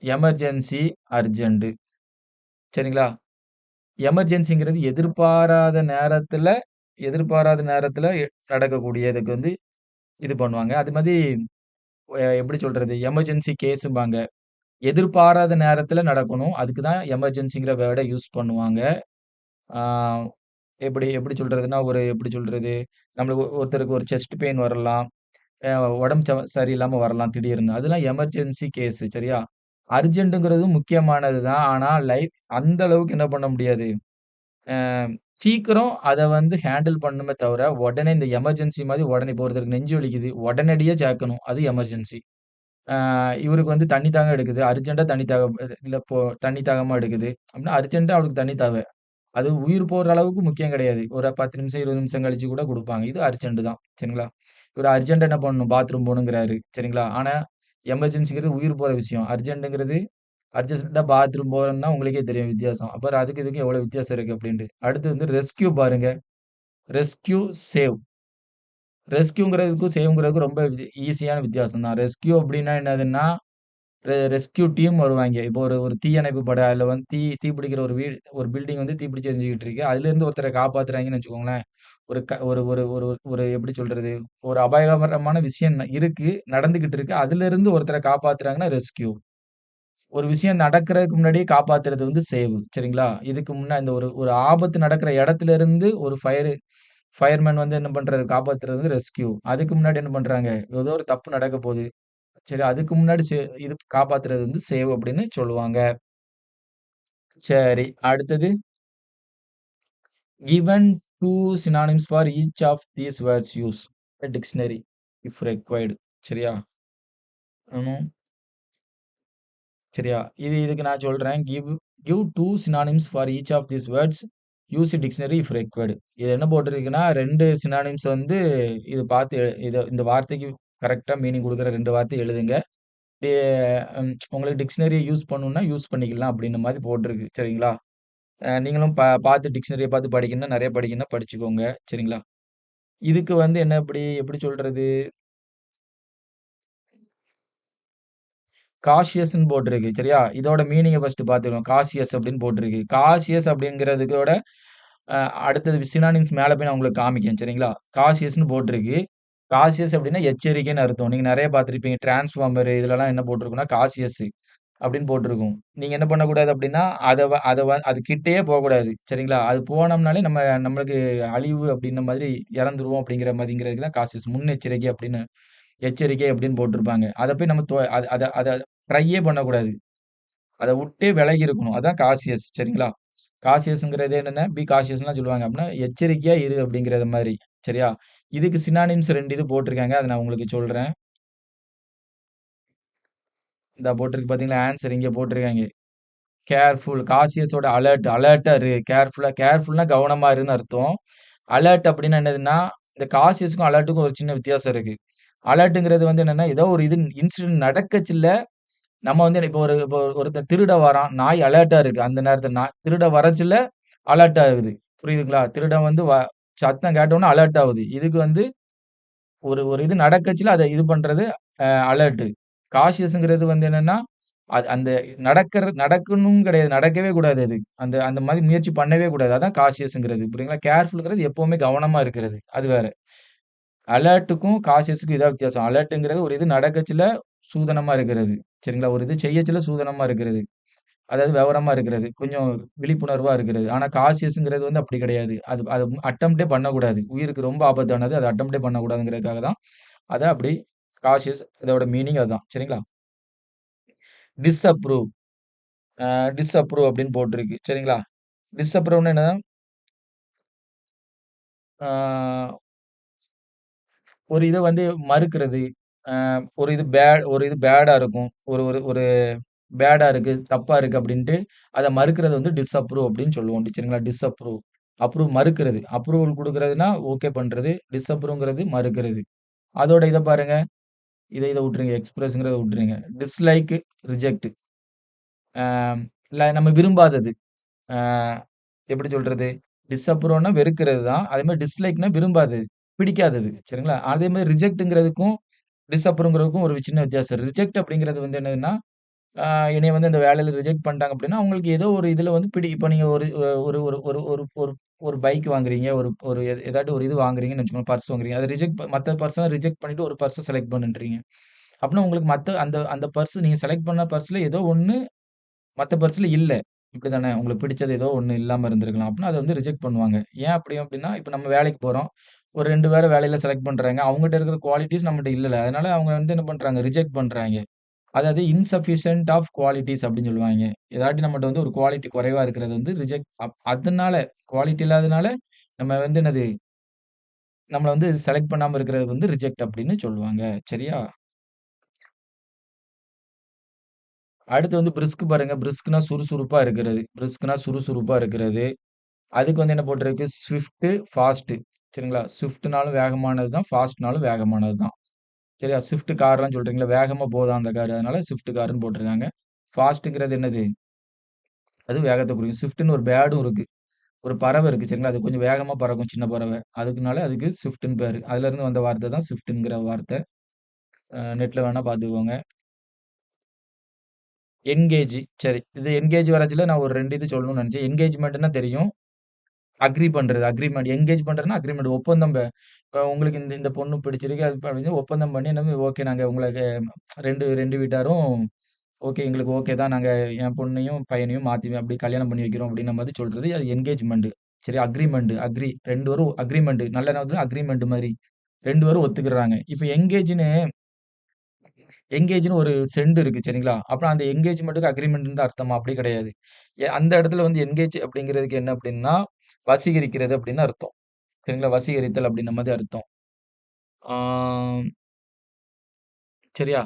எமர்ஜென்சி, அர்ஜென்ட் சரிங்களா? எமர்ஜென்சிங்கிறது எதிர்பாராத நேரத்துல நடக்கக்கூடியதுக்கு வந்து இது பண்ணுவாங்க. அது மாரி எப்படி சொல்றது? எமர்ஜென்சி கேஸும்பாங்க. எதிர்பாராத நேரத்துல நடக்கணும். அதுக்கு தான் எமர்ஜென்சிங்கிற வேர்ட யூஸ் பண்ணுவாங்க. ஆ எப்படி எப்படி சொல்றதுன்னா, எப்படி சொல்றது? நம்மளுக்கு ஒருத்தருக்கு ஒரு செஸ்ட் பெயின் வரலாம். அ உடம்பு சரியில்லாம வரலாம் திடீர்னு. அதெல்லாம் எமர்ஜென்சி கேஸ் சரியா? அர்ஜென்ட்ங்கிறதும் முக்கியமானது தான். ஆனா, அந்த அளவுக்கு என்ன பண்ண முடியாது. அ சீக்கிரம் அத வந்து ஹேண்டில் பண்ணணுமே தவிர, உடனே இந்த எமர்ஜென்சி மாரி உடனே இப்போ ஒருத்தருக்கு நெஞ்சு வலிக்குது. உடனடியா சேர்க்கணும். அது எமர்ஜென்சி. இவருக்கு வந்து தண்ணி தாகம் எடுக்குது. அர்ஜென்ட்டா தண்ணி தாகம் இல்ல இப்போ தண்ணி தாகமா எடுக்குது. அப்படின்னா அர்ஜென்ட்டா அவருக்கு தண்ணி தேவை. அது உயிர் போற அளவுக்கு முக்கியம் கிடையாது. ஒரு 10 நிமிஷம், 20 நிமிஷம் கழிச்சு கூட குடுப்பாங்க. இது அர்ஜென்ட் தான். சரிங்களா? இவரு அர்ஜென்ட்டா என்ன பண்ணணும்? பாத்ரூம் போணுங்கிறாரு. சரிங்களா? ஆனா, எமர்ஜென்சிங்கிறது உயிர் போற விஷயம். அர்ஜென்ட்ங்கிறது அர்ஜென்ட்டா பாத்ரூம் போறோம்னா உங்களுக்கே தெரியும் வித்தியாசம். அப்புறம் அதுக்கு இதுக்கும் எவ்வளோ வித்தியாசம் இருக்கு அப்டின்ட்டு. அடுத்து வந்து ரெஸ்க்யூ பாருங்க. Rescue, save. ரெஸ்க்யூங்கிறதுக்கும், சேவ்ங்கிறதுக்கும் ரொம்ப ஈஸியான வித்தியாசம் தான். ரெஸ்க்யூ அப்டின்னா என்னதுன்னா, ரெஸ்க்யூ டீம் வருவாய்ங்க. இப்போ ஒரு ஒரு தீயணைப்பு படை அதுல வந்து தீப்பிடிக்கிற ஒரு பில்டிங் வந்து தீப்பிடிச்சு எரிஞ்சுகிட்டு இருக்கு. அதுலேருந்து ஒருத்தர காப்பாத்துறாய்ங்கன்னு வச்சுக்கோங்களேன். ஒரு க ஒரு ஒரு ஒரு ஒரு எப்படி சொல்றது? ஒரு அபாயகரமான விஷயம் இருக்கு, நடந்துகிட்டு இருக்கு. அதுலருந்து ஒருத்தர காப்பாத்துறாங்கன்னா ரெஸ்க்யூ. ஒரு விஷயம் நடக்கிறதுக்கு முன்னாடியே காப்பாத்துறது வந்து சேவ். சரிங்களா? இதுக்கு இந்த ஒரு ஒரு ஆபத்து நடக்கிற இடத்துல இருந்து ஒரு ஃபயர்மேன் வந்து என்ன பண்றாரு? காப்பாத்துறது வந்து ரெஸ்க்யூ. அதுக்கு முன்னாடி என்ன பண்றாங்க? ஏதோ ஒரு தப்பு நடக்க போது. சரி அதுக்கு முன்னாடி இது காப்பாத்துறது வந்து சேவ் அப்படின்னு சொல்லுவாங்க. சரி. அடுத்தது given two synonyms for each of these words use a dictionary if required. சரியா? ம். சரியா? இதுக்கு நான் சொல்றேன். Give two synonyms for each of these words. Use a dictionary if required. இது என்ன போட்டிருக்குன்னா 2 சினானிம்ஸ் வந்து இது பார்த்து இந்த வார்த்தைக்கு கரெக்ட்டா மீனிங் குடுக்குற 2 வார்த்தை எழுதுங்க. எ உங்களுக்கு டிக்ஷனரிய யூஸ் பண்ணணும்னா யூஸ் பண்ணிக்கலாம் அப்டின்ற மாரி போட்டிருக்கு. சரிங்களா? நீங்களும் பார்த்து டிக்ஷனரிய பார்த்து படிக்கணும்னா நெறைய படிக்கணும்னா படிச்சுக்கோங்க. சரிங்களா? இதுக்கு வந்து எப்படி சொல்றது? காஷியஸ்ன்னு போட்டிருக்கு. சரியா? இதோட மீனிங்க ஃபர்ஸ்ட்டு பார்த்துருவோம். காஷியஸ் அப்படின்னு போட்டிருக்கு. காஷியஸ் அப்படிங்கிறதுக்கோட அ அடுத்தது சினானிம்ஸ் மேல போய் நான் உங்களுக்கு காமிக்கிறேன். சரிங்களா? காஷியஸ்ன்னு போட்டிருக்கு. காஷியஸ் அப்படின்னா எச்சரிக்கைன்னு அர்த்தம். நீங்க நெறைய பார்த்திருப்பீங்க. டிரான்ஸ்ஃபார்மர் இதுலலாம் என்ன போட்டிருக்கும்னா, காஷியஸ் அப்படின்னு போட்டிருக்கும். நீங்க என்ன பண்ணக்கூடாது அப்படின்னா, அது கிட்டயே போக்கூடாது. சரிங்களா? அது போனோம்னாலே நம்மளுக்கு அழிவு அப்படின்ன மாதிரி இறந்துருவோம் அப்படிங்கிற மாதிரிங்கிறதுக்கு தான் காஷியஸ். முன்னெச்சரிக்கை அப்படின்னு எச்சரிக்கை அப்படின்னு போட்டிருப்பாங்க. அத போய் நம்ம அத அத அத ட்ரையே பண்ணக்கூடாது. அத விட்டே விலகி இருக்கணும். அதான் காஷியஸ் சரிங்களா? காஷியஸ்ங்கிறது என்னன்னா, பி காஷியஸ்ன்லாம் சொல்லுவாங்க. அப்படின்னா எச்சரிக்கையா இரு அப்படிங்கிறது மாரி. சரியா? இதுக்கு சினானிம்ஸ் 2 இது போட்டிருக்காங்க. அத நான் உங்களுக்கு சொல்றேன். இந்தா போட்டிருக்கு பார்த்தீங்களா? ஆன்ஸர் இங்க போட்டிருக்காங்க. கேர்ஃபுல் காஷியஸோட அலர்ட்டா இரு. கேர்ஃபுல்னா கவனமா இருன்னு அர்த்தம். அலர்ட் அப்படின்னா என்னதுன்னா, இந்த காஷியஸ்க்கும் அலர்ட்டுக்கும் ஒரு சின்ன வித்தியாசம் இருக்கு. அலர்ட்ங்கிறது வந்து என்னன்னா, ஏதோ ஒரு இன்சிடென்ட் நடக்கச்சுல்ல நம்ம வந்து இப்போ ஒருத்தன் திருட வரான். நாய் அலர்ட்டா இருக்கு. அந்த நேரத்துல திருட வரச்சுல அலர்ட் ஆகுது. புரியுதுங்களா? திருடன் வந்து சத்தம் கேட்டவுனே அலர்ட் ஆவுது. இதுக்கு வந்து ஒரு ஒரு இது நடக்கச்சுல அத இது பண்றது அலர்ட். காஷியஸ்ங்கிறது வந்து என்னன்னா, அது அந்த நடக்கணும்னு கிடையாது. நடக்கவே கூடாது அது. அந்த அந்த மாரி முயற்சி பண்ணவே கூடாது. அதான் காஷியஸ்ங்கிறது. புரியுதுங்களா? கேர்ஃபுல்ங்கிறது எப்பவுமே கவனமா இருக்கிறது. அது வேற. அலர்ட்டுக்கும், காஷியஸ்க்கும் இதான் வித்தியாசம். அலர்ட்ங்கிறது ஒரு இது நடக்கச்சுல சூதனமா இருக்கிறது. சரிங்களா? ஒரு இது செய்யச்சுல சூதனமா இருக்கிறது. அதாவது விவரமா இருக்கிறது. கொஞ்சம் விழிப்புணர்வா இருக்கிறது. ஆனா காஷியஸ்ங்கிறது வந்து அப்படி கிடையாது. அது அது அட்டெம்ப்டே பண்ணக்கூடாது. உயிருக்கு ரொம்ப ஆபத்தானது. அத அட்டெம்ப்டே பண்ணக்கூடாதுங்கிறதுக்காக தான், அத அப்படி காஷியஸ் இதோட மீனிங் அதுதான். சரிங்களா? டிஸ்அப்ரூவ் டிஸ்அப்ரூவ் அப்படின்னு போட்டிருக்கு. சரிங்களா? டிஸ்அப்ரூவ்ன்னா என்னன்னா, ஆ ஒரு இத வந்து மறுக்கிறது. ஒரு இது பேடா இருக்கும். ஒரு ஒரு ஒரு பேடா இருக்கு, தப்பா இருக்கு அப்டின்ட்டு அத மறுக்கிறது வந்து டிஸ்அப்ரூவ் அப்டின்னு சொல்லுவோம். சரிங்களா? டிஸ்அப்ரூவ். அப்ரூவ் மறுக்கிறது. அப்ரூவல் குடுக்குறதுன்னா, ஓகே பண்றது. டிஸ்அப்ரூவ்ங்கிறது மறுக்கிறது. அதோட இத பாருங்க. இத விட்டுருங்க. எக்ஸ்பிரஸ்ங்கிறத விட்டுருங்க. Dislike, reject. ஆ இல்ல நம்ம விரும்பாதது. ஆ எப்படி சொல்றது? டிஸ்அப்ரூவ்னா வெறுக்கிறது தான். அதேமாரி டிஸ்லைக்னா விரும்பாதது. பிடிக்காதது. சரிங்களா? அதேமாரி ரிஜெக்ட்ங்கிறதுக்கும், டிஸ்அப்ரூவ்ங்கிறதுக்கும் ஒரு சின்ன வித்தியாசம். ரிஜெக்ட் அப்படிங்கிறது வந்து என்னதுன்னா, ஆ என்னைய வந்து இந்த வேலையில ரிஜெக்ட் பண்ணிட்டாங்க அப்படின்னா, அவங்களுக்கு ஏதோ ஒரு இதுல வந்து இப்ப நீங்க ஒரு ஒரு ஒரு ஒரு ஒரு ஒரு ஒரு பைக் வாங்குறீங்க. ஒரு ஒரு ஏதாட்டும் ஒரு இது வாங்குறீங்கன்னு வச்சுக்கோங்க. பர்ஸ் வாங்குறீங்க. அத மத்த பர்ஸலாம் ரிஜெக்ட் பண்ணிட்டு ஒரு பர்ஸ செலக்ட் பண்ணுன்றீங்க. அப்படின்னா உங்களுக்கு மத்த அந்த அந்த பர்ஸ் நீங்க செலக்ட் பண்ண பர்ஸ்ல ஏதோ ஒண்ணு மத்த பர்ஸ்ல இல்ல. இப்படிதானே? உங்களுக்கு பிடிச்சது ஏதோ ஒண்ணு இல்லாம இருந்திருக்கலாம். அப்படின்னா அத வந்து ரிஜெக்ட் பண்ணுவாங்க. ஏன் அப்படி அப்படின்னா, இப்ப நம்ம வேலைக்கு போறோம். ஒரு 2 பேர வேலையில செலக்ட் பண்றாங்க. அவங்ககிட்ட இருக்கிற குவாலிட்டீஸ் நம்மட்ட இல்லல. அதனால அவங்க வந்து என்ன பண்றாங்க? ரிஜெக்ட் பண்றாய்ங்க. அதாவது இன்சஃபிஷியன்ட் ஆஃப் குவாலிட்டீஸ் அப்படின்னு சொல்லுவாய்ங்க. ஏதாட்டி நம்மட்ட வந்து ஒரு குவாலிட்டி குறைவா இருக்கிறது வந்து ரிஜெக்ட் அதனால குவாலிட்டி இல்லாதனால நம்ம வந்து என்னது நம்மள வந்து செலக்ட் பண்ணாம இருக்கிறது வந்து ரிஜெக்ட் அப்படின்னு சொல்லுவாங்க. சரியா? அடுத்து வந்து பிரிஸ்க் பாருங்க. பிரிஸ்க்னா சுறுசுறுப்பா இருக்கிறது. பிரிஸ்க்னா சுறுசுறுப்பா இருக்கிறது. அதுக்கு வந்து என்ன போட்டிருக்கு? Swift, fast. சரிங்களா? ஸ்விஃப்ட்னாலும் வேகமானது தான். ஃபாஸ்ட்னாலும் வேகமானது தான். சரியா? ஸ்விஃப்ட் கார்லாம் சொல்றீங்கல்ல, வேகமா போதாம் அந்த காரு. அதனால ஸ்விஃப்ட் கார்ன்னு போட்டிருக்காங்க. ஃபாஸ்ட்ங்கிறது என்னது? அது வேகத்த குறிக்கும். ஸ்விஃப்ட்ன்னு ஒரு பேர்டும் இருக்கு. ஒரு பறவை இருக்கு சரிங்களா? அது கொஞ்சம் வேகமா பறக்கும் சின்ன பறவை. அதுக்கு ஸ்விஃப்ட்ன்னு பேரு. அதுலருந்து வந்த வார்த்தை தான் ஸ்விஃப்ட்ங்கிற வார்த்தை. நெட்ல வேணா பார்த்துக்கோங்க. என்கேஜ் சரி. இது என்கேஜ் வரச்சுல நான் ஒரு 2 இது சொல்லணும்னு நெனச்சேன். என்கேஜ்மெண்ட்ன்னா தெரியும். அக்ரி பண்றது. அக்ரீமெண்ட் என்கேஜ் பண்றதுன்னா அக்ரீமெண்ட் ஒப்பந்தம் இப்ப உங்களுக்கு இந்த இந்த பொண்ணு பிடிச்சிருக்கு. அது அப்படின்னு ஒப்பந்தம் பண்ணி என்னது ஓகே நாங்க உங்களுக்கு 2 வீட்டாரும் ஓகே எங்களுக்கு ஓகே தான். நாங்க என் பொண்ணையும், பையனையும் மாத்தி அப்படி கல்யாணம் பண்ணி வைக்கிறோம் அப்படின்ன மாரி சொல்றது. அது என்கேஜ்மெண்ட். சரி அக்ரீமெண்ட் அக்ரி 2 பேரும் அக்ரீமெண்ட் நல்ல நேரத்துல அக்ரீமெண்ட் மாரி 2 பேரும் ஒத்துக்கிடுறாங்க. இப்ப எங்கேஜ்ன்னு ஒரு செண்ட் இருக்கு சரிங்களா? அப்புறம் அந்த எங்கேஜ்மென்ட்க்கு அக்ரீமெண்ட்ன்னு தான் அர்த்தமா? அப்படி கிடையாது. அந்த இடத்துல வந்து என்கேஜ் அப்படிங்கிறதுக்கு என்ன அப்படின்னா, வசீகரிக்கிறது அப்படின்னு அர்த்தம். சரிங்களா? வசீகரித்தல் அப்படின்ன மாரி அர்த்தம். ஆ சரியா?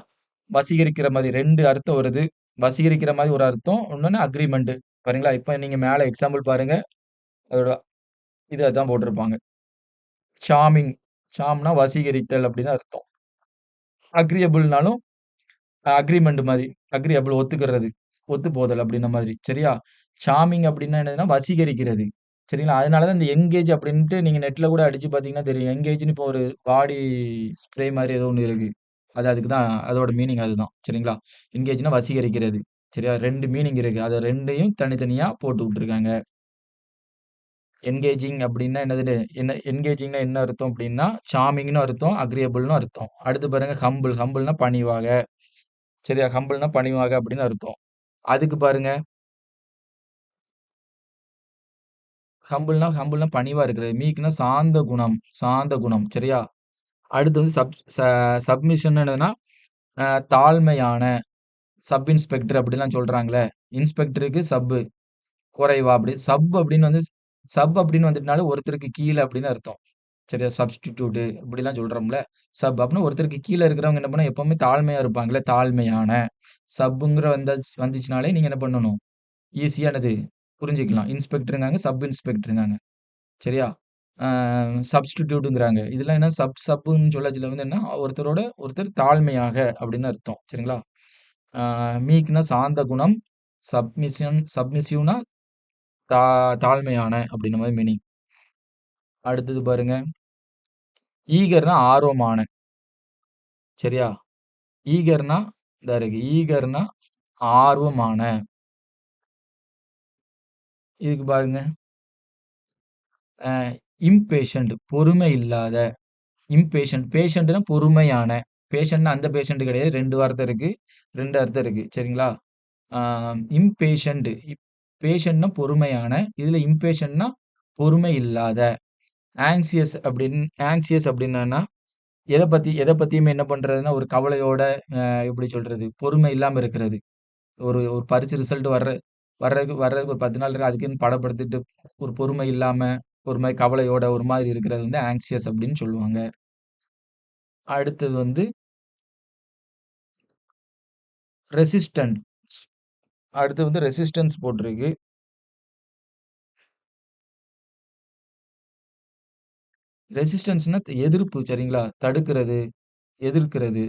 வசீகரிக்கிற மாரி 2 அர்த்தம் வருது. வசீகரிக்கிற மாரி ஒரு அர்த்தம். இன்னொன்னு அக்ரீமெண்ட். சரிங்களா? இப்ப நீங்க மேல எக்ஸாம்பிள் பாருங்க. அதோட இது அதான் போட்டிருப்பாங்க. சார்மிங். சார்ம்னா வசீகரித்தல் அப்படின்னு அர்த்தம். அக்ரியபிள்னாலும் அக்ரீமெண்ட் மாரி. அக்ரியபிள் ஒத்துக்கிறது. ஒத்துப்போதல் அப்படின்ன மாதிரி. சரியா? சார்மிங் அப்படின்னா என்னதுன்னா, வசீகரிக்கிறது. சரிங்களா? அதனால தான் இந்த எங்கேஜ் அப்படின்ட்டு நீங்க நெட்ல கூட அடிச்சு பார்த்தீங்கன்னா தெரியும். எங்கேஜ்ன்னு இப்போ ஒரு பாடி ஸ்ப்ரே மாரி ஏதோ ஒண்ணு இருக்கு. அதுக்கு தான் அதோட மீனிங் அதுதான். சரிங்களா? எங்கேஜ்ன்னா வசீகரிக்கிறது. சரியா? 2 மீனிங் இருக்கு. அத 2யும் தனித்தனியா போட்டு விட்டுருக்காங்க. என்கேஜிங் அப்படின்னா என்னது? என்கேஜிங்ன்னா என்ன அர்த்தம் அப்படின்னா, சார்மிங்ன்னு அர்த்தம், அக்ரியபிள்ன்னு அர்த்தம். அடுத்து பாருங்க ஹம்பிள்னா பணிவாக. சரியா? ஹம்பிள்னா பணிவாக அப்படின்னு அர்த்தம். அதுக்கு பாருங்க, ஹம்பிள்னா பணிவா இருக்கிறது. மீக்னா சாந்த குணம், சாந்த குணம். சரியா? அடுத்து வந்து சப்மிஷன் என்னதுன்னா, அ தாழ்மையான, சப் இன்ஸ்பெக்டர் அப்படிலாம் சொல்றாங்கல்ல. இன்ஸ்பெக்டருக்கு குறைவா அப்படி. சப் அப்படின்னு வந்துட்டுனாலே ஒருத்தருக்கு கீழ அப்படின்னு அர்த்தம். சரியா? சப்ஸ்டிட்யூட் இப்படிலாம் சொல்றோம்ல. அப்படின்னா ஒருத்தருக்கு கீழ இருக்கிறவங்க என்ன பண்ணணும், எப்பவுமே தாழ்மையா இருப்பாங்கல்ல. தாழ்மையான. சப்ங்கிற வந்துச்சுனாலே நீங்க என்ன பண்ணணும்? ஈஸியா என்னது புரிஞ்சுக்கலாம். இன்ஸ்பெக்டர்ங்காங்க, சப் இன்ஸ்பெக்டர்ங்காங்க. சரியா? ஆ சப்ஸ்டிட்யூட்ங்கிறாங்க. இதெல்லாம் என்ன சப்ன்னு சொல்லச்சுல வந்து என்ன, ஒருத்தர் தாழ்மையாக அப்படின்னு அர்த்தம். சரிங்களா? ஆ மீக்னா சாந்த குணம், சப்மிசிவ்னா தா தாழ்மையான அப்படின்ற மாரி மீனிங். அடுத்தது பாருங்க, ஈகர்னா ஆர்வமான. சரியா? ஈகர்னா இதா இருக்கு. ஈகர்னா ஆர்வமான. இதுக்கு பாருங்க, அ இம்பேஷன்ட் பொறுமை இல்லாத. பேஷண்ட்னா பொறுமையான. பேஷண்ட்னா அந்த பேஷண்ட் கிடையாது. 2 வார்த்தை இருக்கு. 2 அர்த்தம் இருக்கு. சரிங்களா? ஆ இம்பேஷண்ட் பேஷண்ட்னா பொறுமையான. இதுல இம்பேஷண்ட்னா பொறுமை இல்லாத. ஆங்ஷியஸ் அப்படின்னா எத பத்தியுமே என்ன பண்றதுன்னா, ஒரு கவலையோட எப்படி சொல்றது? பொறுமை இல்லாம இருக்கிறது. ஒரு ஒரு பரீட்சை ரிசல்ட் வர்றதுக்கு ஒரு 10 நாள் இருக்கு. அதுக்குன்னு படப்படுத்திட்டு ஒரு பொறுமை இல்லாம, ஒரு மாரி கவலையோட ஒரு மாதிரி இருக்கிறது வந்து ஆங்ஷியஸ் அப்படின்னு சொல்லுவாங்க. அடுத்தது வந்து ரெசிஸ்டன்ஸ். அடுத்து வந்து ரெசிஸ்டன்ஸ் போட்டிருக்கு. ரெசிஸ்டன்ஸ்னா எதிர்ப்பு சரிங்களா? தடுக்கிறது, எதிர்க்கிறது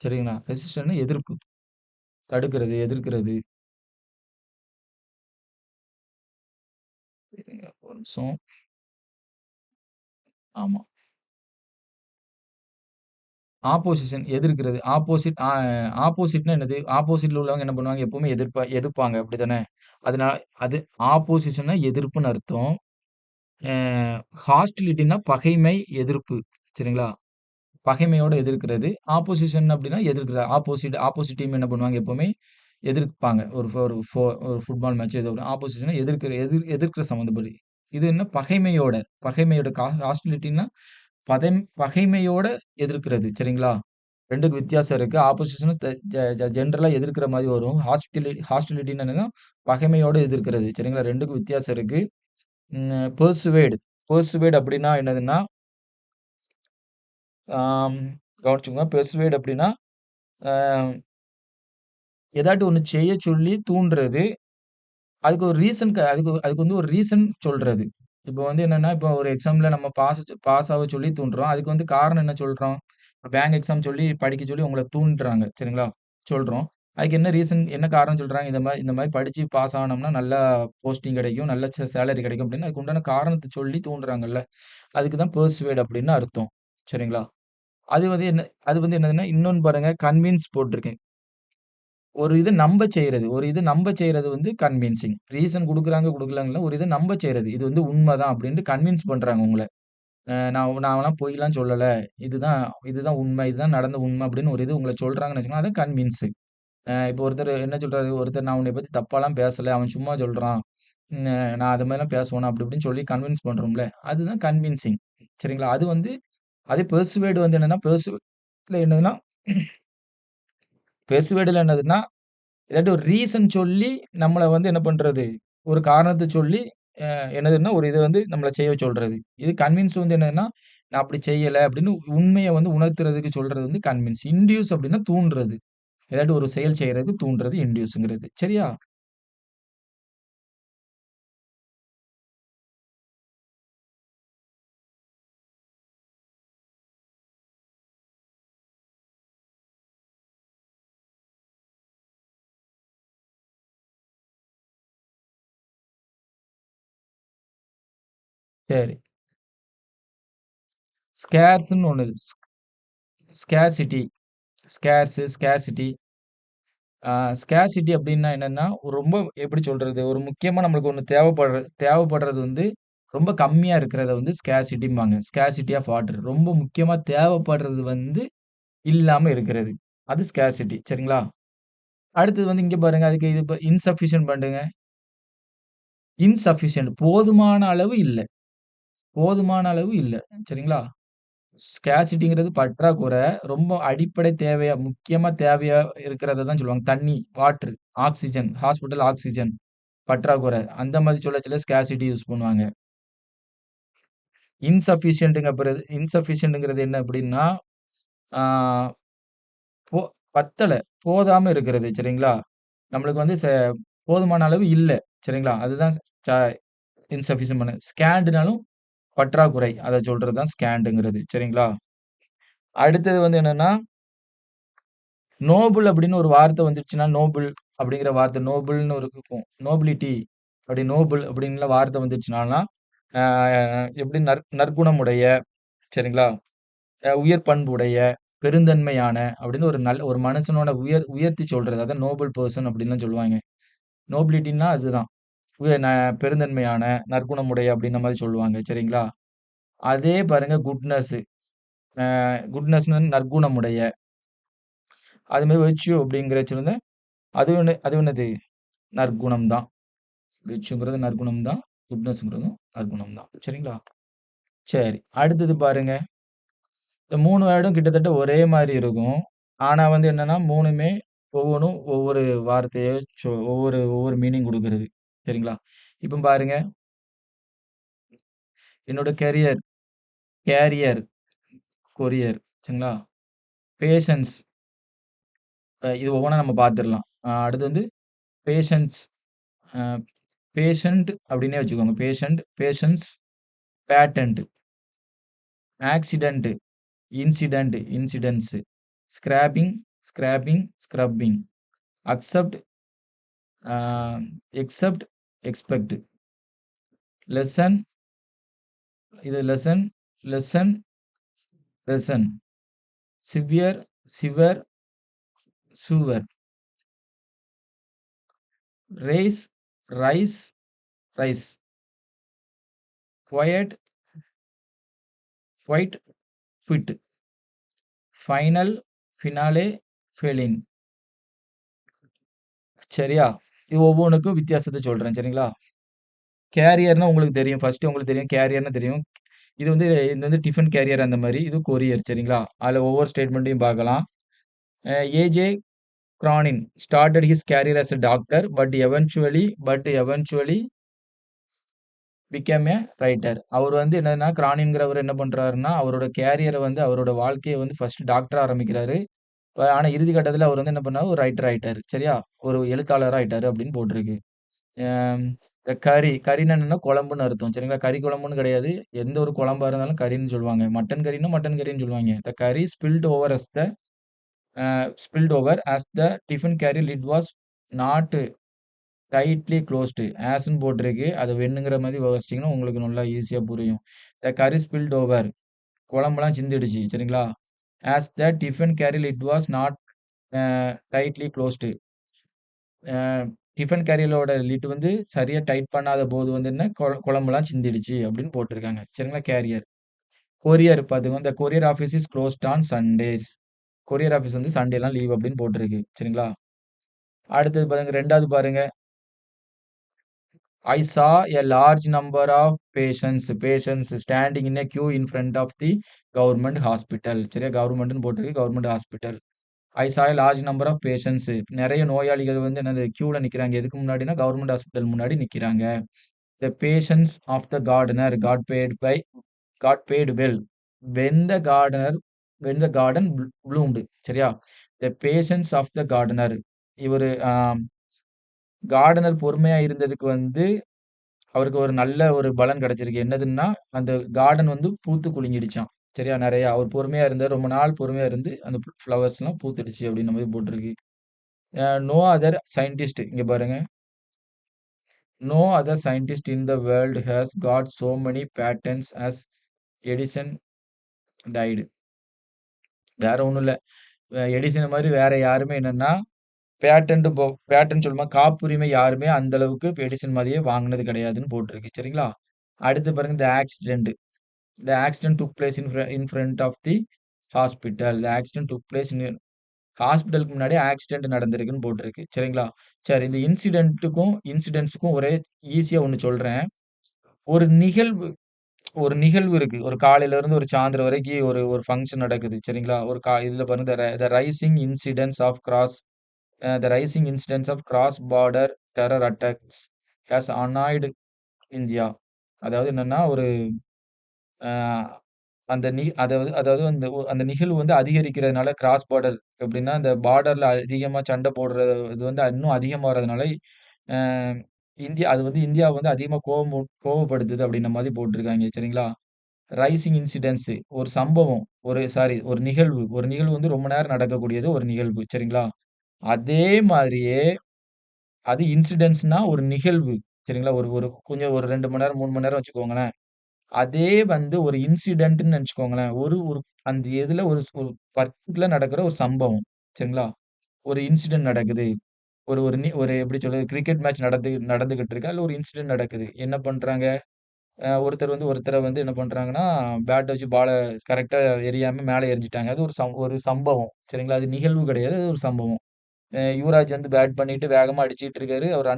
சரிங்களா? ரெசிஸ்டன்ட்னா எதிர்ப்பு. தடுக்கிறது, எதிர்க்கிறது. இருங்க ஒரு நிமிஷம். ஆமா. ஆப்போசிஷன் எதிர்க்கிறது. ஆப்போசிட்னா என்னது? ஆப்போசிட்ல உள்ளவங்க என்ன பண்ணுவாங்க? எப்பவுமே எதிர்ப்பாங்க. அப்படித்தானே? அதனால அது ஆப்போசிஷன்னா எதிர்ப்புன்னு அர்த்தம். அ ஹாஸ்டிலிட்டின்னா பகைமை, எதிர்ப்பு. சரிங்களா? பகைமையோட எதிர்க்கிறது. ஆப்போசிஷன் அப்படின்னா எதிர்க்கிற ஆப்போசிட் டீம் என்ன பண்ணுவாங்க? எப்பவுமே எதிர்ப்பாங்க. ஒரு ஃபுட்பால் மேட்ச் ஏதோ ஒரு ஆப்போசிஷன்னா எதிர்க்கிற சம்மந்தப்படி. இது என்ன பகைமையோட பகைமையோட ஹாஸ்டிலிட்டின்னா பகைமையோட எதிர்க்கிறது. சரிங்களா? 2க்கும் வித்தியாசம் இருக்கு. ஆப்போசிஷன்னா ஜெனரலா எதிர்க்கிற மாரி வரும். ஹாஸ்டிலிட்டின்னு என்னன்னா பகைமையோட எதிர்க்கிறது. சரிங்களா? 2க்கும் வித்தியாசம் இருக்கு. பெர்சுவேட் பெர்சுவேட் அப்படின்னா என்னதுன்னா, ஆம் கவனிச்சுக்கோங்க. பெர்சுவேட் அப்படின்னா, அ ஏதாட்டும் ஒண்ணு செய்ய சொல்லி தூண்டுறது. அதுக்கு ஒரு ரீசன் அதுக்கு அதுக்கு வந்து ஒரு ரீசன் சொல்றது. இப்போ வந்து என்னன்னா, இப்போ ஒரு எக்ஸாம்ல நம்ம பாஸ் ஆக சொல்லி தூண்டுறோம். அதுக்கு வந்து காரணம் என்ன சொல்றோம்? பேங்க் எக்ஸாம் சொல்லி படிக்க சொல்லி உங்கள தூண்டுறாங்க. சரிங்களா? சொல்றோம். அதுக்கு என்ன ரீசன் என்ன காரணம் சொல்றாங்க? இந்த மாரி படிச்சு பாஸ் ஆனோம்னா நல்லா போஸ்டிங் கிடைக்கும். நல்ல சேலரி கிடைக்கும் அப்படின்னு அதுக்கு உண்டான காரணத்த சொல்லி தூண்டுறாங்கல்ல. அதுக்கு தான் பெர்சுவேட் அப்படின்னு அர்த்தம். சரிங்களா? அது வந்து என்னதுன்னா, இன்னொன்னு பாருங்க கன்வின்ஸ் போட்டிருக்கேன். ஒரு இத நம்ப செய்றது வந்து கன்வின்சிங். ரீசன் குடுக்குறாங்க, குடுக்கலங்கள்ல ஒரு இத நம்ப செய்றது. இது வந்து உண்மதான் அப்டின்ட்டு கன்வின்ஸ் பண்றாங்க உங்கள. நான்லாம் பொய்லாம் சொல்லல. இதுதான் இதுதான் உண்மை. இதுதான் நடந்த உண்மை அப்டின்னு ஒரு இது உங்கள சொல்றாங்கன்னு வச்சுக்கோங்க. அதான் கன்வின்ஸு. இப்போ ஒருத்தர் என்ன சொல்றாரு, ஒருத்தர் நான் உன்னைய பத்தி தப்பாலாம் பேசல. அவன் சும்மா சொல்றான். ம் நான் அது மாரிலாம் பேசுவேனா அப்டி இப்டின்னு சொல்லி கன்வின்ஸ் பண்றோம்ல. அதுதான் கன்வின்சிங். சரிங்களா? அது வந்து அதே பெர்சுவேட் வந்து என்னன்னா, பெர்சுவேட்ல என்னதுன்னா பெர்சுவேட்ல என்னதுன்னா ஏதாட்டும் ஒரு ரீசன் சொல்லி, நம்மள வந்து என்ன பண்றது? ஒரு காரணத்த சொல்லி, என்னதுன்னா, ஒரு இத வந்து நம்மள செய்ய சொல்றது. இது கன்வின்ஸ் வந்து என்னதுன்னா, நான் அப்படி செய்யல அப்படின்னு உண்மைய வந்து உணர்த்துறதுக்கு சொல்றது வந்து கன்வின்ஸ். இன்டியூஸ் அப்படின்னா தூண்டுறது. ஏதாட்டும் ஒரு செயல் செய்றதுக்கு தூண்டுறது இன்டியூஸ்ங்கிறது. சரியா? சரி. ஸ்கேர்ஸ்ன்னு ஒண்ணு ஸ்கேர்சிட்டி ஸ்கேர்சிட்டி. ஆ ஸ்கேர்சிட்டி அப்டின்னா என்னன்னா, ரொம்ப எப்படி சொல்றது? ஒரு முக்கியமா நம்மளுக்கு ஒண்ணு தேவைப்படுறது வந்து ரொம்ப கம்மியா இருக்கிறத வந்து ஸ்கேர்சிட்டிம்பாங்க. Scarcity of water. ரொம்ப முக்கியமா தேவைப்படுறது வந்து இல்லாம இருக்கிறது. அது ஸ்கேர்சிட்டி சரிங்களா? அடுத்தது வந்து இங்க பாருங்க. அதுக்கு இது இன்சஃபிஷியன்ட் பண்ணுங்க. இன்சஃபிஷியன்ட் போதுமான அளவு இல்ல. போதுமான அளவு இல்ல. சரிங்களா? ஸ்கேர்சிட்டிங்கிறது பற்றாக்குறை. ரொம்ப அடிப்படை தேவையா, முக்கியமா தேவையா இருக்கிறத தான் சொல்லுவாங்க. தண்ணி, வாட்டர், ஆக்ஸிஜன், ஹாஸ்பிட்டல் ஆக்ஸிஜன் பற்றாக்குறை. அந்த மாதிரி சொல்லச்சுல ஸ்கேர்சிட்டி யூஸ் பண்ணுவாங்க. இன்சஃபிஷியன்ட்ங்கிறது என்ன அப்டின்னா, ஆ போ பத்தல, போதாம இருக்கிறது சரிங்களா? நம்மளுக்கு வந்து போதுமான அளவு இல்ல. சரிங்களா? அதுதான் ச இன்சஃபிஷியன்ட் ஸ்கேன்ட்னாலும் பற்றாக்குறை. அத சொல்றது தான் ஸ்கேன்ட்ங்கிறது. சரிங்களா? அடுத்தது வந்து என்னன்னா, நோபல் அப்படின்னு ஒரு வார்த்தை வந்துருச்சுன்னா, நோபல் அப்படிங்கிற வார்த்தை நோபல்ன்னு ஒரு இருக்கும். நோபிலிட்டி அப்படி நோபல் அப்படின்னுல வார்த்தை வந்துருச்சுனான்னா, ஆ எப்படி நற்குணமுடைய சரிங்களா? உயர் பண்புடைய, பெருந்தன்மையான அப்படின்னு ஒரு மனுஷனோட உயர்த்தி சொல்றது. அதான் நோபல் பெர்சன் அப்படின்லாம் சொல்லுவாங்க. நோபிலிட்டின்னா அதுதான். உய ந பெருந்தன்மையான, நற்குணமுடைய அப்படின்ற மாரி சொல்லுவாங்க. சரிங்களா? அதே பாருங்க குட்னஸ். குட்னஸ்ன்னு நற்குணமுடைய. அது மாரி வெர்ச்சியூ அப்படிங்கிறச்சு வந்து அது என்னது? நற்குணம் தான். விர்ச்சுங்கிறது நற்குணம் தான். குட்னஸ்ங்கிறதும் நற்குணம் தான். சரிங்களா? சரி. அடுத்தது பாருங்க. இந்த 3 வேர்டும் கிட்டத்தட்ட ஒரே மாரி இருக்கும். ஆனா வந்து என்னன்னா 3மே ஒவ்வொன்னும் ஒவ்வொரு வார்த்தைய ஒவ்வொரு ஒவ்வொரு மீனிங் குடுக்குறது. சரிங்களா? இப்ப பாருங்க. என்னோட கேரியர், கொரியர். சரிங்களா? பேஷன்ஸ், இது ஒவ்வொன்னா நம்ம பார்த்துரலாம். அடுத்து வந்து பேஷன்ஸ் அ பேஷண்ட் அப்படின்னே வச்சுக்கோங்க. Patience, patent, accident, incidents, scraping, scrubbing, accept, uh except, expect, lesson, இது lesson, lesson, severe, sever, sewer, race, rise, rise, quiet, quite, quit, final, finale, feline. சரியா? இது ஒவ்வொன்னுக்கும் வித்தியாசத்த சொல்றேன். சரிங்களா? கேரியர்னா உங்களுக்கு தெரியும். ஃபர்ஸ்ட்டு உங்களுக்கு தெரியும். கேரியர்னா தெரியும். இது வந்து டிஃபன் கேரியர் அந்த மாரி. இது கொரியர். சரிங்களா? அதுல ஒவ்வொரு ஸ்டேட்மெண்ட்டையும் பார்க்கலாம். AJ Cronin started his career as a doctor but eventually became a writer. அவர் வந்து என்னன்னா, கிரானின்ங்கிறவரு என்ன பண்றாருன்னா, அவரோட கேரியர வந்து அவரோட வாழ்க்கைய வந்து ஃபர்ஸ்ட் டாக்டரா ஆரம்பிக்கிறாரு. ஆனா இறுதி கட்டத்துல அவர் வந்து என்ன பண்ணாரு, ஒரு ரைட்டர் ஆயிட்டாரு. சரியா? ஒரு எழுத்தாளரா ஆயிட்டாரு அப்படின்னு போட்டிருக்கு. அம் இந்த கறின்னா என்னன்னா குழம்புன்னு அர்த்தம். சரிங்களா? கறி குழம்புன்னு கிடையாது. எந்த ஒரு குழம்பா இருந்தாலும் கறின்னு சொல்லுவாங்க. மட்டன் கறின்னா மட்டன் கறின்னு சொல்லுவாங்க. The curry spilt over as the tiffin carry lid was not tightly closed. ஆஸ்ன்னு போட்டிருக்கு. அத வென்னுங்கிற மாரி வாசிச்சீங்கன்னா, உங்களுக்கு நல்லா ஈஸியா புரியும். த கரி ஸ்பில்ட் ஓவர் குழம்பெல்லாம் சிந்திடுச்சு. சரிங்களா? As the tiffin carrier it was not a tightly closed. A tiffin கேரியரோட லிட் வந்து சரியா டைட் பண்ணாத போது வந்து என்ன, குழம்பெல்லாம் சிந்திடுச்சு அப்படின்னு போட்டிருக்காங்க. சரிங்களா? கேரியர். கொரியர் பாத்துக்கோங்க. த courier office is closed on Sundays. Courier office வந்து சண்டேலாம் லீவ் அப்படின்னு போட்டிருக்கு. சரிங்களா? அடுத்தது பாருங்க 2வது பாருங்க. I saw a large number of patients standing in a queue in front of the government hospital. சரியா? கவர்மெண்ட்ன்னு போட்டிருக்கு. Government hospital. I saw a large number of patients. நெறைய நோயாளிகள் வந்து என்னது கியூல நிக்கிறாங்க. எதுக்கு முன்னாடின்னா, கவர்மெண்ட் ஹாஸ்பிட்டல் முன்னாடி நிக்கிறாங்க. The patience of the gardener got paid well when the gardener when the garden bloomed. சரியா? The patience of the gardener. இவரு கார்டனர் பொறுமையா இருந்ததுக்கு வந்து அவருக்கு ஒரு நல்ல ஒரு பலன் கிடைச்சிருக்கு. என்னதுன்னா, அந்த கார்டன் வந்து பூத்து குலுங்கிடுச்சாம். சரியா? நெறையா. அவர் பொறுமையா இருந்தாரு. ரொம்ப நாள் பொறுமையா இருந்து, அந்த ஃப்ளவர்ஸ்லாம் பூத்துடுச்சு அப்டின்ற மாரி போட்டிருக்கு. நோ அதர் சயன்டிஸ்ட் இங்க பாருங்க. No other scientist in the world has got so many patents as Edison did. வேற ஒண்ணும் இல்ல. எடிசன் மாரி வேற யாருமே என்னன்னா, பேட்டன்ட் சொல்லுமா காப்புரிமை யாருமே அந்த அளவுக்கு எடிசன் மாதிரியே வாங்குனது கிடையாதுன்னு போட்டிருக்கு. சரிங்களா? அடுத்து பாருங்க, தி accident. The accident took place in front of the hospital. The accident took place in ஹாஸ்பிட்டலுக்கு முன்னாடி ஆக்சிடென்ட் நடந்திருக்குன்னு போட்டிருக்கு. சரிங்களா? சரி, இந்த இன்சிடென்ட்ஸ்க்கும் ஒரே ஈஸியா ஒண்ணு சொல்றேன். ஒரு நிகழ்வு ஒரு நிகழ்வு இருக்கு. ஒரு காலையில இருந்து ஒரு சாயந்திரம் வரைக்கும் ஒரு ஒரு ஃபங்ஷன் நடக்குது. சரிங்களா? இதுல பாருங்க the rising incidents of cross border terror attacks has annoyed India. அதாவது என்னன்னா, ஒரு அ அந்த அதாவது அதாவது அந்த நிகழ்வு வந்து அதிகரிக்கிறதுனால கிராஸ் பார்டர் எப்படின்னா, இந்த பார்டர்ல அதிகமா சண்டை போடுற இது வந்து இன்னும் அதிகமாகறதுனால, அ அது வந்து இந்தியாவ வந்து அதிகமா கோவப்படுத்துது அப்படின்ன மாரி போட்டிருக்காங்க. சரிங்களா? ரைசிங் இன்சிடென்ட்ஸ் ஒரு சம்பவம், ஒரு நிகழ்வு வந்து ரொம்ப நேரம் நடக்கக்கூடியது ஒரு நிகழ்வு. சரிங்களா? அதே மாதிரியே அது இன்சிடென்ட்ஸ்னா ஒரு நிகழ்வு. சரிங்களா? ஒரு ஒரு கொஞ்சம் ஒரு 2 மணி நேரம், 3 மணி நேரம் வச்சுக்கோங்களேன். அதே வந்து ஒரு இன்சிடென்ட்ன்னு நெனச்சுக்கோங்களேன். ஒரு ஒரு அந்த இதுல ஒரு பர்ட்டிகுலர் நடக்கிற ஒரு சம்பவம். சரிங்களா? ஒரு இன்சிடென்ட் நடக்குது. ஒரு ஒரு நி ஒரு எப்படி சொல்றது? கிரிக்கெட் மேட்ச் நடந்துகிட்டு இருக்கு. அதுல ஒரு இன்சிடென்ட் நடக்குது. என்ன பண்றாங்க? ஒருத்தர வந்து என்ன பண்றாங்கன்னா, பேட்ட வச்சு பால கரெக்ட்டா எறியாம மேல எறிஞ்சுட்டாங்க. அது ஒரு சம்பவம். சரிங்களா? அது நிகழ்வு கிடையாது. அது ஒரு சம்பவம். யுவராஜ் வந்து பேட் பண்ணிட்டு வேகமா அடிச்சிட்டு இருக்காரு. அவர்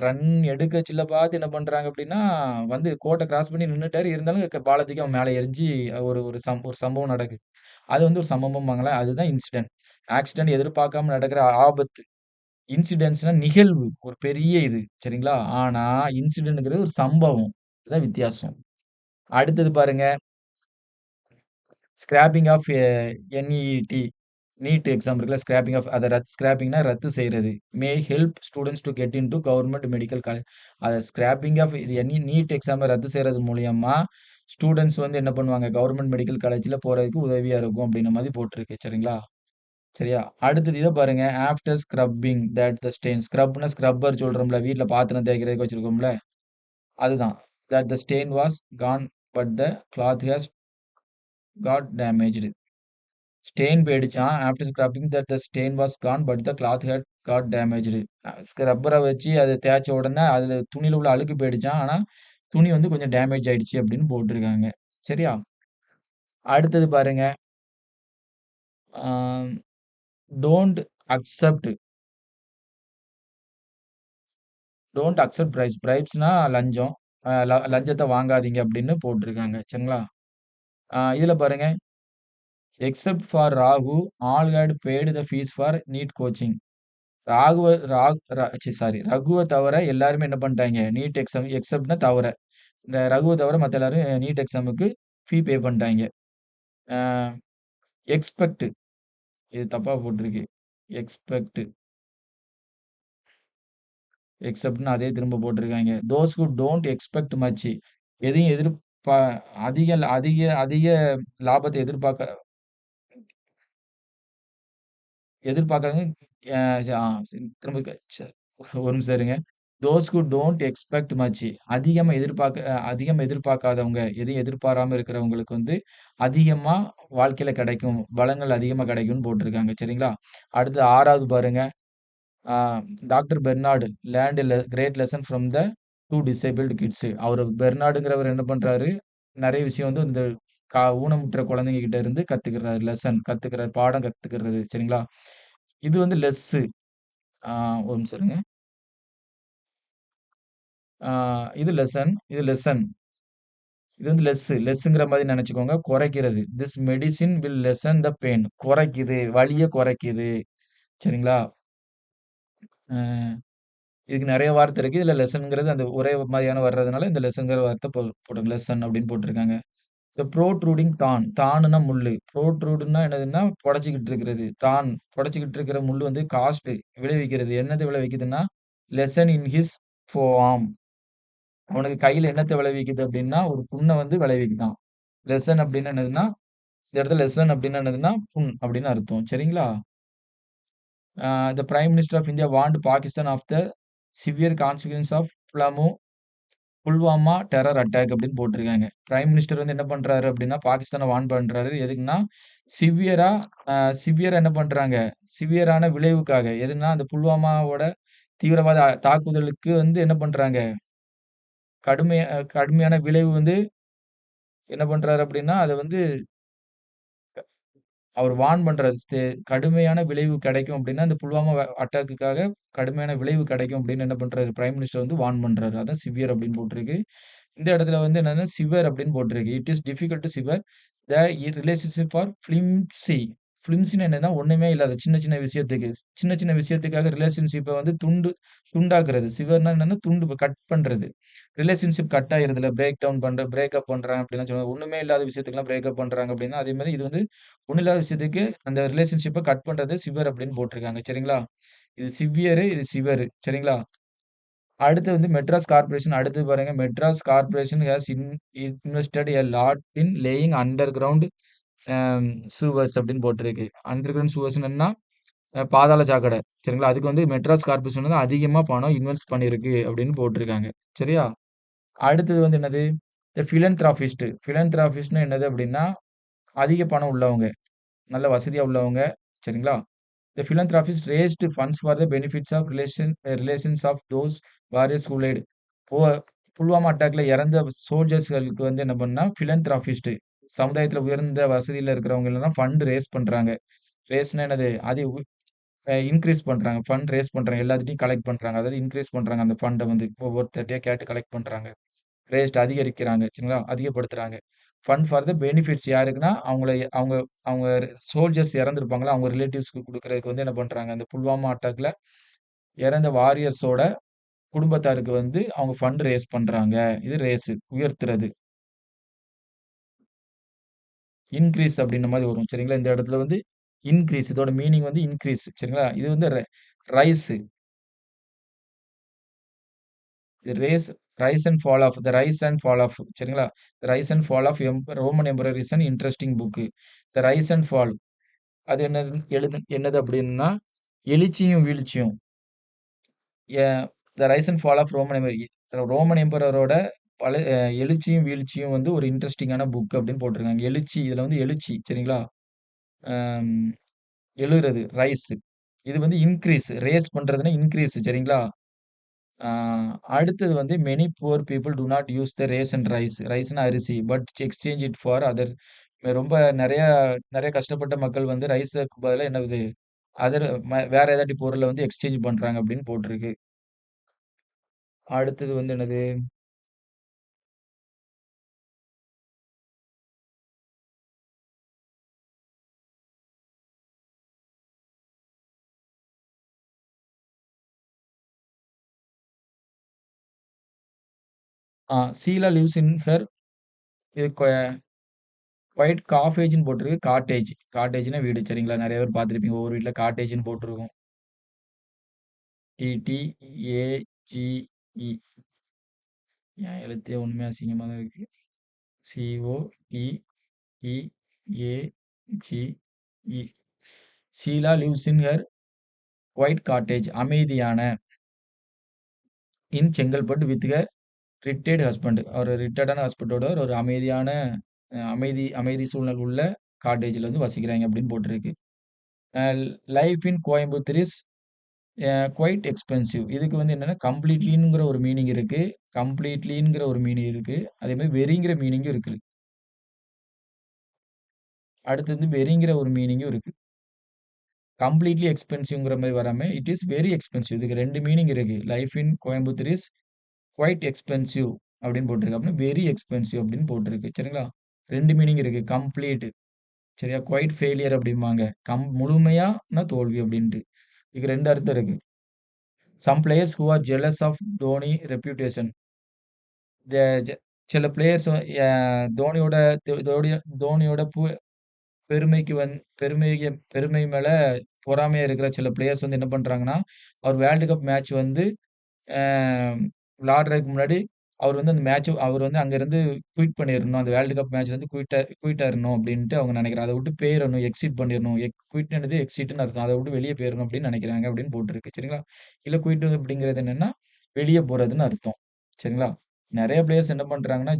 ரன் எடுக்க சில்ல பார்த்து என்ன பண்றாங்க அப்டின்னா, வந்து கோட்ட கிராஸ் பண்ணி நின்னுட்டாரு. இருந்தாலும் பால தூக்கி அவன் மேல எறிஞ்சு ஒரு சம்பவம் நடக்குது. அது வந்து ஒரு சம்பவம்பாங்களே, அதுதான் இன்சிடென்ட். ஆக்சிடென்ட் எதிர்பார்க்காம நடக்கிற ஆபத்து. இன்சிடென்ட்ஸ்னா நிகழ்வு. ஒரு பெரிய இது. சரிங்களா? ஆனா இன்சிடென்ட்ங்கிறது ஒரு சம்பவம். இதுதான் வித்தியாசம். அடுத்தது பாருங்க. Scrapping of NEET. NEET exam இருக்குல்ல, ஸ்கிராப்பிங் ஆஃப் அத ஸ்கிராப்பிங்னா ரத்து செய்றது. May help students to get into government medical college. அத ஸ்கிராப்பிங் ஆஃப் இது நீட் எக்ஸாம ரத்து செய்றது மூலியமா, ஸ்டூடண்ட்ஸ் வந்து என்ன பண்ணுவாங்க, கவர்ன்மென்ட் மெடிக்கல் காலேஜ்ல போறதுக்கு உதவியா இருக்கும் அப்டின்ற மாரி போட்டிருக்கு. சரிங்களா? சரியா? அடுத்தது இத பாருங்க. After scrubbing that the stain. ஸ்க்ரப்னா ஸ்க்ரப்பர் சொல்றோம்ல, வீட்ல பாத்திரம் தேய்க்கிறதுக்கு வச்சிருக்கோம்ல, அதுதான். That the stain was gone but the cloth has got damaged. Stain போயிடுச்சாம். After scrubbing that the stain was gone but the cloth had got damaged. ஸ்க்ரப்பர வச்சு அத தேய்ச்ச உடனே அதுல துணியில உள்ள அழுக்கு போயிடுச்சாம். ஆனா, துணி வந்து கொஞ்சம் டேமேஜ் ஆயிடுச்சு அப்படின்னு போட்டிருக்காங்க. சரியா? அடுத்தது பாருங்க. Uh don't accept don't accept bribes. பிரைப்ஸ்னா லஞ்சம். லஞ்சத்த வாங்காதீங்க அப்படின்னு போட்டிருக்காங்க. சரிங்களா? இதுல பாருங்க. Except for Raghu, all had paid the fees for NEET coaching. ராகுவ ராக் ர ச்சீ சாரி ரகுவ தவிர எல்லாருமே என்ன பண்ணிட்டாய்ங்க, நீட் எக்ஸாம் எக்ஸெப்ட்னா தவிர. இந்த ரகுவ தவிர மத்த எல்லாரும் நீட் எக்ஸாமுக்கு ஃபீ பே பண்ணிட்டாய்ங்க. அ எக்ஸ்பெக்ட் இது தப்பா போட்டிருக்கு. எக்ஸ்பெக்ட் எக்செப்ட்ன்னு அதே திரும்ப போட்டிருக்காய்ங்க. Those who don't expect much. எதையும் அதிக அதிக அதிக லாபத்த எதிர்பார்க்காதவங்க அ ஆ திரும்ப ஒரு நிமிஷம் இருங்க. Those who don't expect much. அதிகம் எதிர்பார்க்காதவங்க, எதையும் எதிர்பாராம இருக்கிறவங்களுக்கு வந்து அதிகமா வாழ்க்கையில கிடைக்கும். பலங்கள் அதிகமா கிடைக்கும்னு போட்டிருக்காங்க. சரிங்களா? அடுத்து 6வது பாருங்க. Uh doctor Bernard learned great lesson from the 2 disabled kids. அவரு பெர்னார்டுங்கிறவர் என்ன பண்றாரு, நெறைய விஷயம் வந்து இந்த ஊனமுற்ற குழந்தைங்க கிட்ட இருந்து கத்துக்கிறாரு. கத்துக்கிறாரு. பாடம் கத்துக்கிறது. சரிங்களா? இது வந்து லெஸ்ஸு. ஆ ஒரு நிமிஷம் இருங்க. ஆ இது லெசன். இது வந்து லெஸ்ஸுங்கிற மாரி நெனச்சுக்கோங்க. குறைக்கிறது. This medicine will lessen the pain. குறைக்குது. வலிய குறைக்குது. சரிங்களா? அ இதுக்கு நெறைய வார்த்தை இருக்கு. இதுல லெசன்ங்கிறது அந்த ஒரே மாரியான வர்றதுனால, இந்த லெசன்ங்கிற வார்த்தை போட்டுருங்க. லெசன் அப்படின்னு போட்டுருக்காங்க. இந்த ப்ரோட்ரூடிங் தான். தான்ன்னா முள்ளு. ப்ரோட்ரூடுன்னா என்னதுன்னா, புடைச்சுக்கிட்டு இருக்கிறது. புடைச்சுக்கிட்டு இருக்கிற முள்ளு வந்து விளைவிக்கிறது. என்னது விளைவிக்குதுன்னா, லெசன் இன் ஹிஸ் ஃபோஆர்ம். அவனுக்கு கையில என்னத்த விளைவிக்குது அப்டின்னா, ஒரு புண்ண வந்து விளைவிக்குதாம். லெசன் அப்டின்னா என்னதுன்னா, இந்த இடத்துல லெசன் அப்டின்னா என்னதுன்னா, புண் அப்டின்னு அர்த்தம். சரிங்களா? The prime minister of India warned Pakistan of the severe consequence of Pulwama terror attack அப்டின்னு போட்டிருக்காங்க. பிரைம் மினிஸ்டர் வந்து என்ன பண்றாரு அப்டின்னா, பாகிஸ்தான வார்ன் பண்றாரு. எதுக்குன்னா, சிவியரா சிவியரா என்ன பண்றாங்க? சிவியரான விளைவுக்காக. எதுன்னா, அந்த புல்வாமாவோட தீவிரவாத தாக்குதலுக்கு வந்து என்ன பண்றாங்க? கடுமையான விளைவு வந்து என்ன பண்றாரு அப்டின்னா, அத வந்து அவர் வார்ன் பண்றாரு. கடுமையான விளைவு கிடைக்கும் அப்டின்னா, இந்த புல்வாமா அட்டாக்குக்காக கடுமையான விளைவு கிடைக்கும் அப்டின்னு என்ன பண்றாரு, பிரைம் மினிஸ்டர் வந்து வார்ன் பண்றாரு. அதான் சிவியர் அப்டின்னு போட்டிருக்கு. இந்த இடத்துல வந்து என்னன்னா, சிவர் அப்டின்னு போட்டிருக்கு. இட் இஸ் டிஃபிகல்ட் டூ சிவர் த ரிலேஷன்ஷிப் ஃபார் ஃபிளிம்சி. ஃபிளிம்சின்னா என்னன்னா, ஒண்ணுமே இல்லாத சின்ன சின்ன விஷயத்துக்கு. சின்ன சின்ன விஷயத்துக்காக ரிலேஷன்ஷிப்ப வந்து துண்டாக்குறது. சிவர்னா என்னன்னா, கட் பண்றது. ரிலேஷன்ஷிப் கட் ஆயிருதுல்ல, பிரேக்கப் பண்றாங்க அப்டிலாம் சொல்லுவாங்க. ஒண்ணுமே இல்லாத விஷயத்துக்குலாம் பிரேக்கப் பண்றாங்க அப்டின்னா, அதே மாரி இது வந்து ஒண்ணும் இல்லாத விஷயத்துக்கு அந்த ரிலேஷன்ஷிப்ப கட் பண்றது சிவர் அப்டின்னு போட்டிருக்காங்க. சரிங்களா? இது சிவியரு, இது சிவரு. சரிங்களா? அடுத்து வந்து மெட்ராஸ் கார்ப்பரேஷன் அடுத்து பாருங்க. Madras corporation has invested a lot in laying underground sewers அப்படின்னு போட்டிருக்கு. அண்டர் கிரவுண்ட் சூவர்ஸ் என்னன்னா பாதாள சாக்கடை. சரிங்களா? அதுக்கு வந்து மெட்ராஸ் கார்ப்பரேஷன் வந்து அதிகமா பணம் இன்வெஸ்ட் பண்ணியிருக்கு அப்படின்னு போட்டிருக்காங்க. சரியா? அடுத்தது வந்து என்னது? பிலந்திராபிஸ்ட். பிலந்திராபிஸ்ட்னா என்னது அப்படின்னா, அதிக பணம் உள்ளவங்க. நல்ல வசதியா உள்ளவங்க. சரிங்களா? The philanthropist raised funds for the benefits of relations of those warriors who led. போ புல்வாமா அட்டாக்ல இறந்த சோல்ஜர்ஸ்களுக்கு வந்து என்ன பண்ணா, பிலந்திராபிஸ்ட் சமுதாயத்துல உயர்ந்த வசதியில இருக்கிறவங்க எல்லாம் ஃபண்ட் ரேஸ் பண்றாங்க. ரேஸ்னா என்னது? அது இன்கிரீஸ் பண்றாங்க. ஃபண்ட் ரேஸ் பண்றாங்க. எல்லாத்துட்டயும் கலெக்ட் பண்றாங்க. அதாவது இன்கிரீஸ் பண்றாங்க அந்த ஃபண்ட வந்து. ஒவ்வொருத்தர்ட்டயா கேட்டு கலெக்ட் பண்றாங்க. அதிகரிக்கிறாங்க. சரிங்களா? அதிகப்படுத்துறாங்க. ஃபண்ட் ஃபார் த பெனிஃபிட்ஸ் யாருக்குன்னா, அவங்க அவங்க சோல்ஜர்ஸ் இறந்திருப்பாங்கல்ல, அவங்க ரிலேட்டிவ்ஸ்க்கு குடுக்குறதுக்கு வந்து என்ன பண்றாங்க, அந்த புல்வாமா அட்டாக்ல இறந்த வாரியர்ஸோட குடும்பத்தாருக்கு வந்து அவங்க ஃபண்ட் ரேஸ் பண்றாங்க. இது உயர்த்துறது. இன்கிரீஸ் அப்படின்ற மாரி வரும். சரிங்களா? இந்த இடத்துல வந்து இன்கிரீஸ் இதோட மீனிங் வந்து இன்கிரீஸ் சரிங்களா? இது வந்து rise race rise and fall of the rise and fall of சரிங்களா? Rise and fall of Roman emperor is an interesting book. The rise and fall அது என்னது அப்படின்னா எழுச்சியும் வீழ்ச்சியும். The rise and fall of Roman எம்பரரோட எழுச்சியும் வீழ்ச்சியும் வந்து ஒரு இன்ட்ரெஸ்டிங்கான புக் அப்படின்னு போட்டிருக்காங்க. எழுச்சி இதுல வந்து எழுச்சி சரிங்களா? அம் எழுறது ரைஸ். இது வந்து இன்கிரீஸ் ரேஸ் பண்றதுன்னா இன்கிரீஸ் சரிங்களா? ஆ அடுத்தது வந்து many poor people do not use the race and rice. ரைஸ்னா அரிசி. But exchange it for other ரொம்ப நெறைய நெறைய கஷ்டப்பட்ட மக்கள் வந்து ரைஸுக்கு பதிலா என்னது அதர் வேற ஏதாட்டி பொருள வந்து எக்ஸ்சேஞ்ச் பண்றாங்க அப்படின்னு போட்டிருக்கு. அடுத்தது வந்து என்னது? ஷீலா லிவ்ஸ் இன் ஹர் இது குவைட் காஃபேஜ்ன்னு போட்டிருக்கு. காட்டேஜ். காட்டேஜ்ன்னா வீடு சரிங்களா? நெறைய பேர் பார்த்திருப்பீங்க. ஒவ்வொரு வீட்ல காட்டேஜ்ன்னு போட்டிருக்கும். டிடிஏஜிஇ என் எழுத்தே ஒண்ணுமே அசிங்கமா தான் இருக்கு. COTEAGE Sheela lives in her quiet cottage அமைதியான in Chengalpattu with her retired husband. அவர் ரிட்டயர்டான ஹஸ்பண்டோட ஒரு அமைதியான அமைதி அமைதி சூழல் உள்ள காட்டேஜ்ல வந்து வசிக்கிறாங்க அப்படின்னு போட்டிருக்கு. Life in Coimbatore is quite expensive. இதுக்கு வந்து என்னன்னா கம்ப்ளீட்லிங்கிற ஒரு மீனிங் இருக்கு. கம்ப்ளீட்லிங்கிற ஒரு மீனிங் இருக்கு. அதே மாதிரி வெறிங்கிற மீனிங்கும் இருக்கு. அடுத்து வந்து வெறிங்கிற ஒரு மீனிங்கும் இருக்கு. கம்ப்ளீட்லி எக்ஸ்பென்சிவ்ங்கிற மாரி வராம, இட் இஸ் வெரி எக்ஸ்பென்சிவ். இதுக்கு 2 மீனிங் இருக்கு. Life in Coimbatore is quite expensive அப்படின்னு போட்டிருக்கு. அப்படின்னா வெரி எக்ஸ்பென்சிவ் அப்படின்னு போட்டிருக்கு. சரிங்களா? 2 மீனிங் இருக்கு. கம்ப்ளீட் சரியா? குவைட் ஃபெயிலியர் அப்படிம்பாங்க. முழுமையானா தோல்வி அப்படின்ட்டு. இதுக்கு 2 அர்த்தம் இருக்கு. Some players who are jealous of Dhoni reputation. The ஜ சில பிளேயர்ஸ் தோனியோட தோனியோட பெருமைக்கு பெருமை மேல பொறாமையா இருக்கிற சில பிளேயர்ஸ் வந்து என்ன பண்றாங்கன்னா, அவர் வேர்ல்டு கப் மேட்ச் வந்து அ விளையாடுறதுக்கு முன்னாடி அவர் வந்து அங்கருந்து குயிட் பண்ணிறணும். அந்த வேர்ல்டு கப் மேட்ச்லருந்து குயிட் ஆயிரணும் அப்டின்ட்டு அவங்க நெனைக்கிறாங்க. அத விட்டு போயிறணும். எக்ஸிட் பண்ணிறணும். குயிட்ன்றது எக்ஸிட்ன்னு அர்த்தம். அத விட்டு வெளிய போயிறணும் அப்டின்னு நெனைக்கிறாங்க அப்டின்னு போட்டிருக்கு. சரிங்களா? இல்ல குயிட் அப்படிங்கிறது என்னன்னா, வெளிய போறதுன்னு அர்த்தம். சரிங்களா? நெறைய பிளேயர்ஸ் என்ன பண்றாங்கன்னா,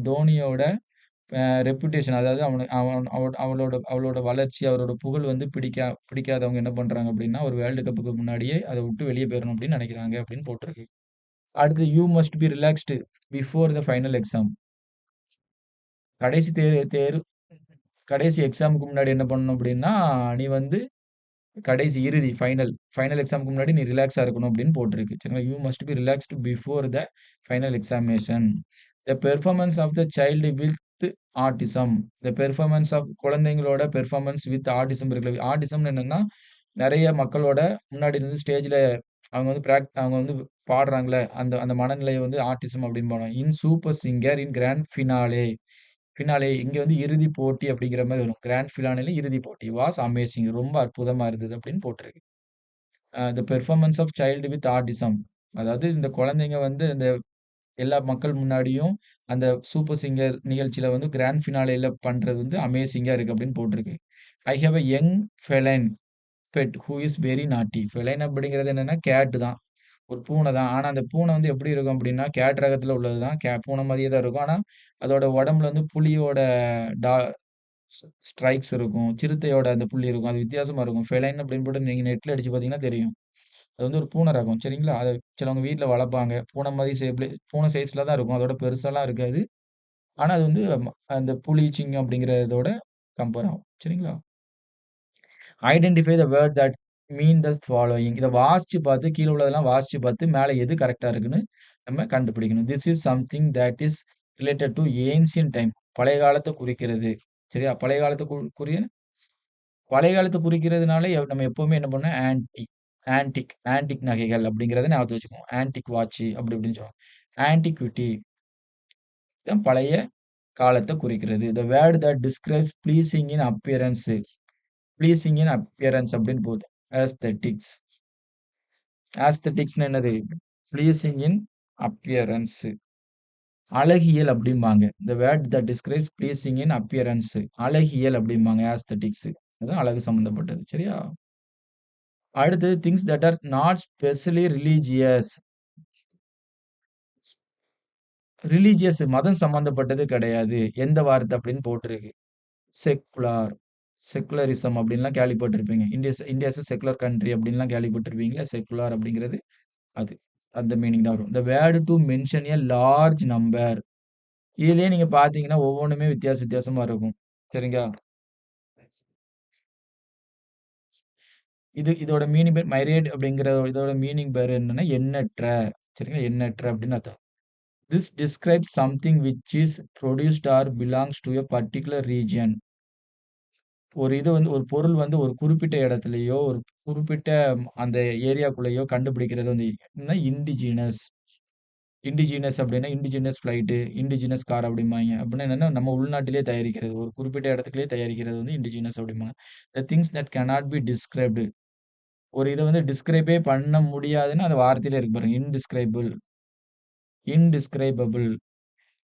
தோனியோட ரெப்புடேஷன் அதாவது அவன அவன் அவ அவளோட வளர்ச்சி, அவரோட புகழ் வந்து பிடிக்காதவங்க என்ன பண்றாங்க அப்டின்னா, ஒரு வேர்ல்டு கப்புக்கு முன்னாடியே அத விட்டு வெளிய போயிறணும் அப்டின்னு நெனைக்கிறாங்க அப்டின்னு போட்டிருக்கு. அடுத்து you must be relaxed before the final exam. கடைசி தேர்வு தேர்வு கடைசி எக்ஸாமுக்கு முன்னாடி என்ன பண்ணணும் அப்டின்னா, நீ வந்து கடைசி இறுதி ஃபைனல் எக்ஸாம்க்கு முன்னாடி நீ ரிலாக்ஸா இருக்கணும் அப்படின்னு போட்டிருக்கு. சரிங்களா? You must be relaxed before the final examination. The performance of the child with autism. The performance of குழந்தைங்களோட பெர்ஃபார்மன்ஸ் வித் ஆட்டிசம் இருக்குல்ல. ஆட்டிசம்னு என்னன்னா, நெறைய மக்களோட முன்னாடி இருந்து ஸ்டேஜ்ல அவங்க வந்து பாடுறாங்கல்ல, அந்த அந்த மனநிலைய வந்து ஆட்டிசம் அப்படின்னு பாடுவாங்க. In super singer in grand finale. இங்க வந்து இறுதிப் போட்டி அப்படிங்கிற மாரி வரும். கிராண்ட் ஃபினாலேல இறுதிப் போட்டி. Was amazing. ரொம்ப அற்புதமா இருந்தது அப்படின்னு போட்டிருக்கு. The performance of child with autism. அதாவது இந்த குழந்தைங்க வந்து இந்த எல்லா மக்கள் முன்னாடியும் அந்த சூப்பர் சிங்கர் நிகழ்ச்சியில வந்து கிராண்ட் ஃபினாலேல பண்றது வந்து அமேசிங்கா இருக்கு அப்படின்னு போட்டிருக்கு. I have a young feline pet who is very naughty. Feline அப்படிங்கிறது என்னன்னா கேட் தான். ஒரு பூனை தான். ஆனா அந்த பூனை வந்து எப்படி இருக்கும் அப்படின்னா, கேட் ரகத்துல உள்ளது தான். பூனை மாரியே தான் இருக்கும். ஆனா அதோட உடம்புல வந்து புலியோட டா ஸ்ட்ரைக்ஸ் இருக்கும். சிறுத்தையோட அந்த புள்ளி இருக்கும். அது வித்தியாசமா இருக்கும். ஃபெலைன் அப்படின்னு போட்டு நீங்க நெட்ல அடிச்சு பார்த்தீங்கன்னா தெரியும். அது வந்து ஒரு பூனை ரகம். சரிங்களா? அத சிலவங்க வீட்ல வளர்ப்பாங்க. பூனை மாரி பூனை சைஸ்ல தான் இருக்கும். அதோட பெருசாலாம் இருக்காது. ஆனா அது வந்து அந்த புலி, சிங்கம் அப்படிங்கிறதோட கம்பேர் ஆகும். சரிங்களா? Identify the word that mean the following. இத வாசிச்சு பார்த்து கீழ உள்ளதெல்லாம் வாசிச்சு பார்த்து மேல எது கரெக்ட்டா இருக்குன்னு நம்ம கண்டுபிடிக்கணும். This is something that is related to ancient time. பழைய காலத்த குறிக்கிறது. சரியா? பழைய காலத்த குறிக்கிறதுனால நம்ம எப்பவுமே என்ன பண்ணணும் ஆன்டிக் நகைகள் அப்படிங்கிறத ஞாபகத்துல வச்சுக்குவோம். ஆன்டிக் வாட்ச் அப்படி இப்படின்னு சொல்லுவாங்க. ஆன்டிக்விட்டி தான் பழைய காலத்த குறிக்கிறது. The word that describes pleasing in appearance. Pleasing in appearance அப்படின்னு போகுது. ஆஸ்தெடிக்ஸ். ஆஸ்தெடிக்ஸ்னா என்னது? ப்ளீசிங் இன் அப்பியரன்ஸ். அழகியல் அப்படிம்பாங்க. The word that describes pleasing in appearance. அழகியல் அப்படிம்பாங்க ஆஸ்தெடிக்ஸ். அதுவும் அழகு சம்பந்தப்பட்டது. சரியா? அடுத்தது things that R not specially religious. Religious மதம் சம்பந்தப்பட்டது கிடையாது. எந்த வார்த்தை அப்படின்னு போட்டிருக்கு. செக்குலார். செக்குலரிசம் அப்படின்லாம் கேள்விப்பட்டிருப்பீங்க. India is a secular country அப்படின்லாம் கேள்விப்பட்டிருப்பீங்க. செக்குலார் அப்படிங்கிறது அது. அந்த மீனிங் தான் வரும். The word to mention a large number. இதுலயே நீங்க பார்த்தீங்கன்னா, ஒவ்வொன்னுமே வித்தியாசமா இருக்கும். சரிங்களா? இதோட மீனிங் பேர் மைரேட் அப்படிங்கிற இதோட மீனிங் பேர் என்னன்னா, எண்ணற்ற. சரிங்களா? எண்ணற்ற அப்படின்னு அர்த்தம். This describes something which is produced or belongs to a particular region. ஒரு இது வந்து ஒரு பொருள் வந்து ஒரு குறிப்பிட்ட இடத்துலயோ, ஒரு குறிப்பிட்ட அந்த ஏரியாக்குள்ளேயோ கண்டுபிடிக்கிறது வந்து என்ன இண்டிஜினஸ். இண்டிஜினஸ் அப்படின்னா, இண்டிஜினஸ் ஃப்ளைட்டு, இண்டிஜினஸ் கார் அப்படிம்பாய்ங்க. அப்படின்னா என்னன்னா, நம்ம உள்நாட்டிலேயே தயாரிக்கிறது. ஒரு குறிப்பிட்ட இடத்துக்குள்ளேயே தயாரிக்கிறது வந்து இண்டிஜினஸ் அப்படிம்பாங்க. The things that cannot be described. ஒரு இத வந்து டிஸ்கிரைபே பண்ண முடியாதுன்னு அந்த வார்த்தையிலே இருக்கு பாருங்க. இன்டிஸ்கிரைபிள், இன்டிஸ்கிரைபபிள்.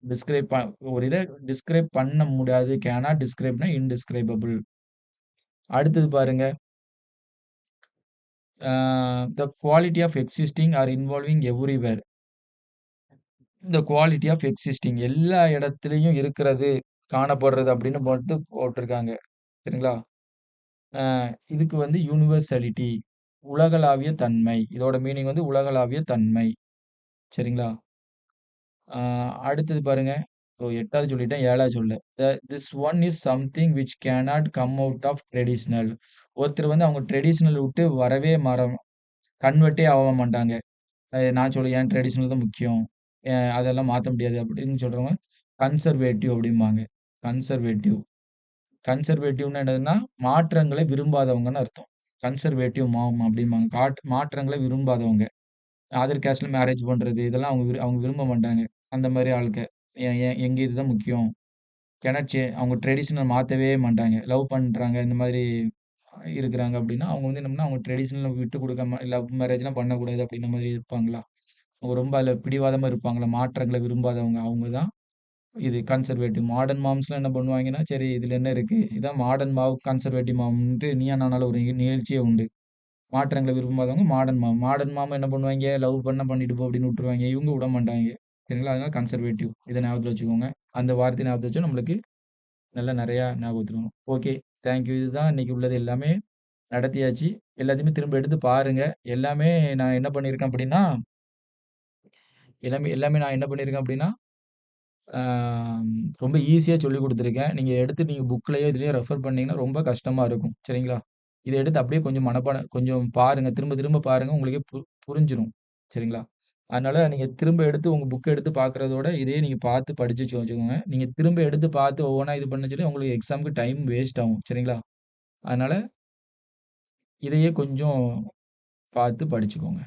டிஸ்கிரைப் ப ஒரு இத டிஸ்கிரைப் பண்ண முடியாது. கேனாட் டிஸ்கிரைப்னா இன்டிஸ்கிரைபபிள். அடுத்தது பாருங்க. The quality of existing or involving everywhere. The quality of existing எல்லா இடத்துலயும் இருக்கிறது, காணப்படுறது அப்படின்னு மட்டும் போட்டிருக்காங்க. சரிங்களா? அ இதுக்கு வந்து யுனிவர்சாலிட்டி, உலகளாவிய தன்மை. இதோட மீனிங் வந்து உலகளாவிய தன்மை. சரிங்களா? ஆ அடுத்தது பாருங்க. 8வது சொல்லிட்டேன். 7வது சொல்லல. This one is something which cannot come out of traditional. ஒருத்தர் வந்து அவங்க ட்ரெடிஷனல் விட்டு வரவே கன்வெர்ட்டே ஆக மாட்டாங்க. நான் சொல்லுவேன் என் ட்ரெடிஷனல் தான் முக்கியம். அதெல்லாம் மாத்த முடியாது அப்படின்னு சொல்றவங்க கன்சர்வேட்டிவ் அப்படிம்பாங்க. கன்சர்வேட்டிவ். கன்சர்வேட்டிவ்னா என்னதுன்னா, மாற்றங்களை விரும்பாதவங்கன்னு அர்த்தம். கன்சர்வேட்டிவ் மாம் அப்படிம்பாங்க. மாற்றங்களை விரும்பாதவங்க. அதர் காஸ்ட்ல மேரேஜ் பண்றது, இதெல்லாம் அவங்க விரும்ப மாட்டாங்க. அந்த மாரி ஆளுங்க. எங்க இதுதான் முக்கியம். அவங்க ட்ரெடிஷனல் மாத்தவே மாட்டாங்க. லவ் பண்றாங்க, இந்த மாதிரி இருக்கிறாங்க அப்படின்னா, அவங்க வந்து என்னன்னா, அவங்க ட்ரெடிஷனல விட்டு குடுக்காம லவ் மேரேஜ்லாம் பண்ணக்கூடாது அப்படின்ற மாரி இருப்பாங்களா? அவங்க ரொம்ப அதில பிடிவாதமா இருப்பாங்களா? மாற்றங்கள விரும்பாதவங்க. அவங்க தான் இது கன்சர்வேட்டிவ். மாடர்ன் மாம்ஸ்லாம் என்ன பண்ணுவாங்கன்னா, சரி இதில என்ன இருக்கு? இதான் மாடர்ன் மாம், கன்சர்வேட்டிவ் மாம்ன்ட்டு நீயா நானால ஒரு நிகழ்ச்சியே உண்டு. மாற்றங்கள விரும்பாதவங்க மாடர்ன் மாம். மாடர்ன் மாம் என்ன பண்ணுவாய்ங்க, லவ் பண்ணா பண்ணிட்டு போ அப்படின்னு விட்டுருவாய்ங்க. இவங்க விட மாட்டாய்ங்க. சரிங்களா? அதனால கன்சர்வேட்டிவ். இத ஞாபகத்துல வச்சுக்கோங்க. அந்த வார்த்தைய ஞாபகத்துல வச்சா நம்மளுக்கு நல்லா நெறையா ஞாபகத்துல வரும். ஓகே. Thank you. இதுதான் இன்னைக்கு உள்ளது எல்லாமே நடத்தியாச்சு. எல்லாத்தையுமே திரும்ப எடுத்து பாருங்க. எல்லாமே நான் என்ன பண்ணியிருக்கேன் அப்படின்னா, எல்லாமே எல்லாமே நான் என்ன பண்ணியிருக்கேன் அப்படின்னா, ஆ ரொம்ப ஈஸியா சொல்லிக் குடுத்துருக்கேன். நீங்க புக்லயோ, இதுலயோ ரெஃபர் பண்ணீங்கன்னா ரொம்ப கஷ்டமா இருக்கும். சரிங்களா? இத எடுத்து அப்படியே கொஞ்சம் கொஞ்சம் பாருங்க. திரும்ப திரும்ப பாருங்க. உங்களுக்கே புரிஞ்சிரும். சரிங்களா? அதனால நீங்க திரும்ப எடுத்து உங்க புக் எடுத்து பார்க்கிறதோட, இதையே நீங்க பார்த்து படிச்சு வச்சுக்கோங்க. நீங்க திரும்ப எடுத்து பார்த்து ஒவ்வொன்னா இது பண்ண சொல்லி உங்களுக்கு எக்ஸாம்க்கு டைம் வேஸ்ட் ஆகும். சரிங்களா? அதனால இதையே கொஞ்சம் பார்த்து படிச்சுக்கோங்க.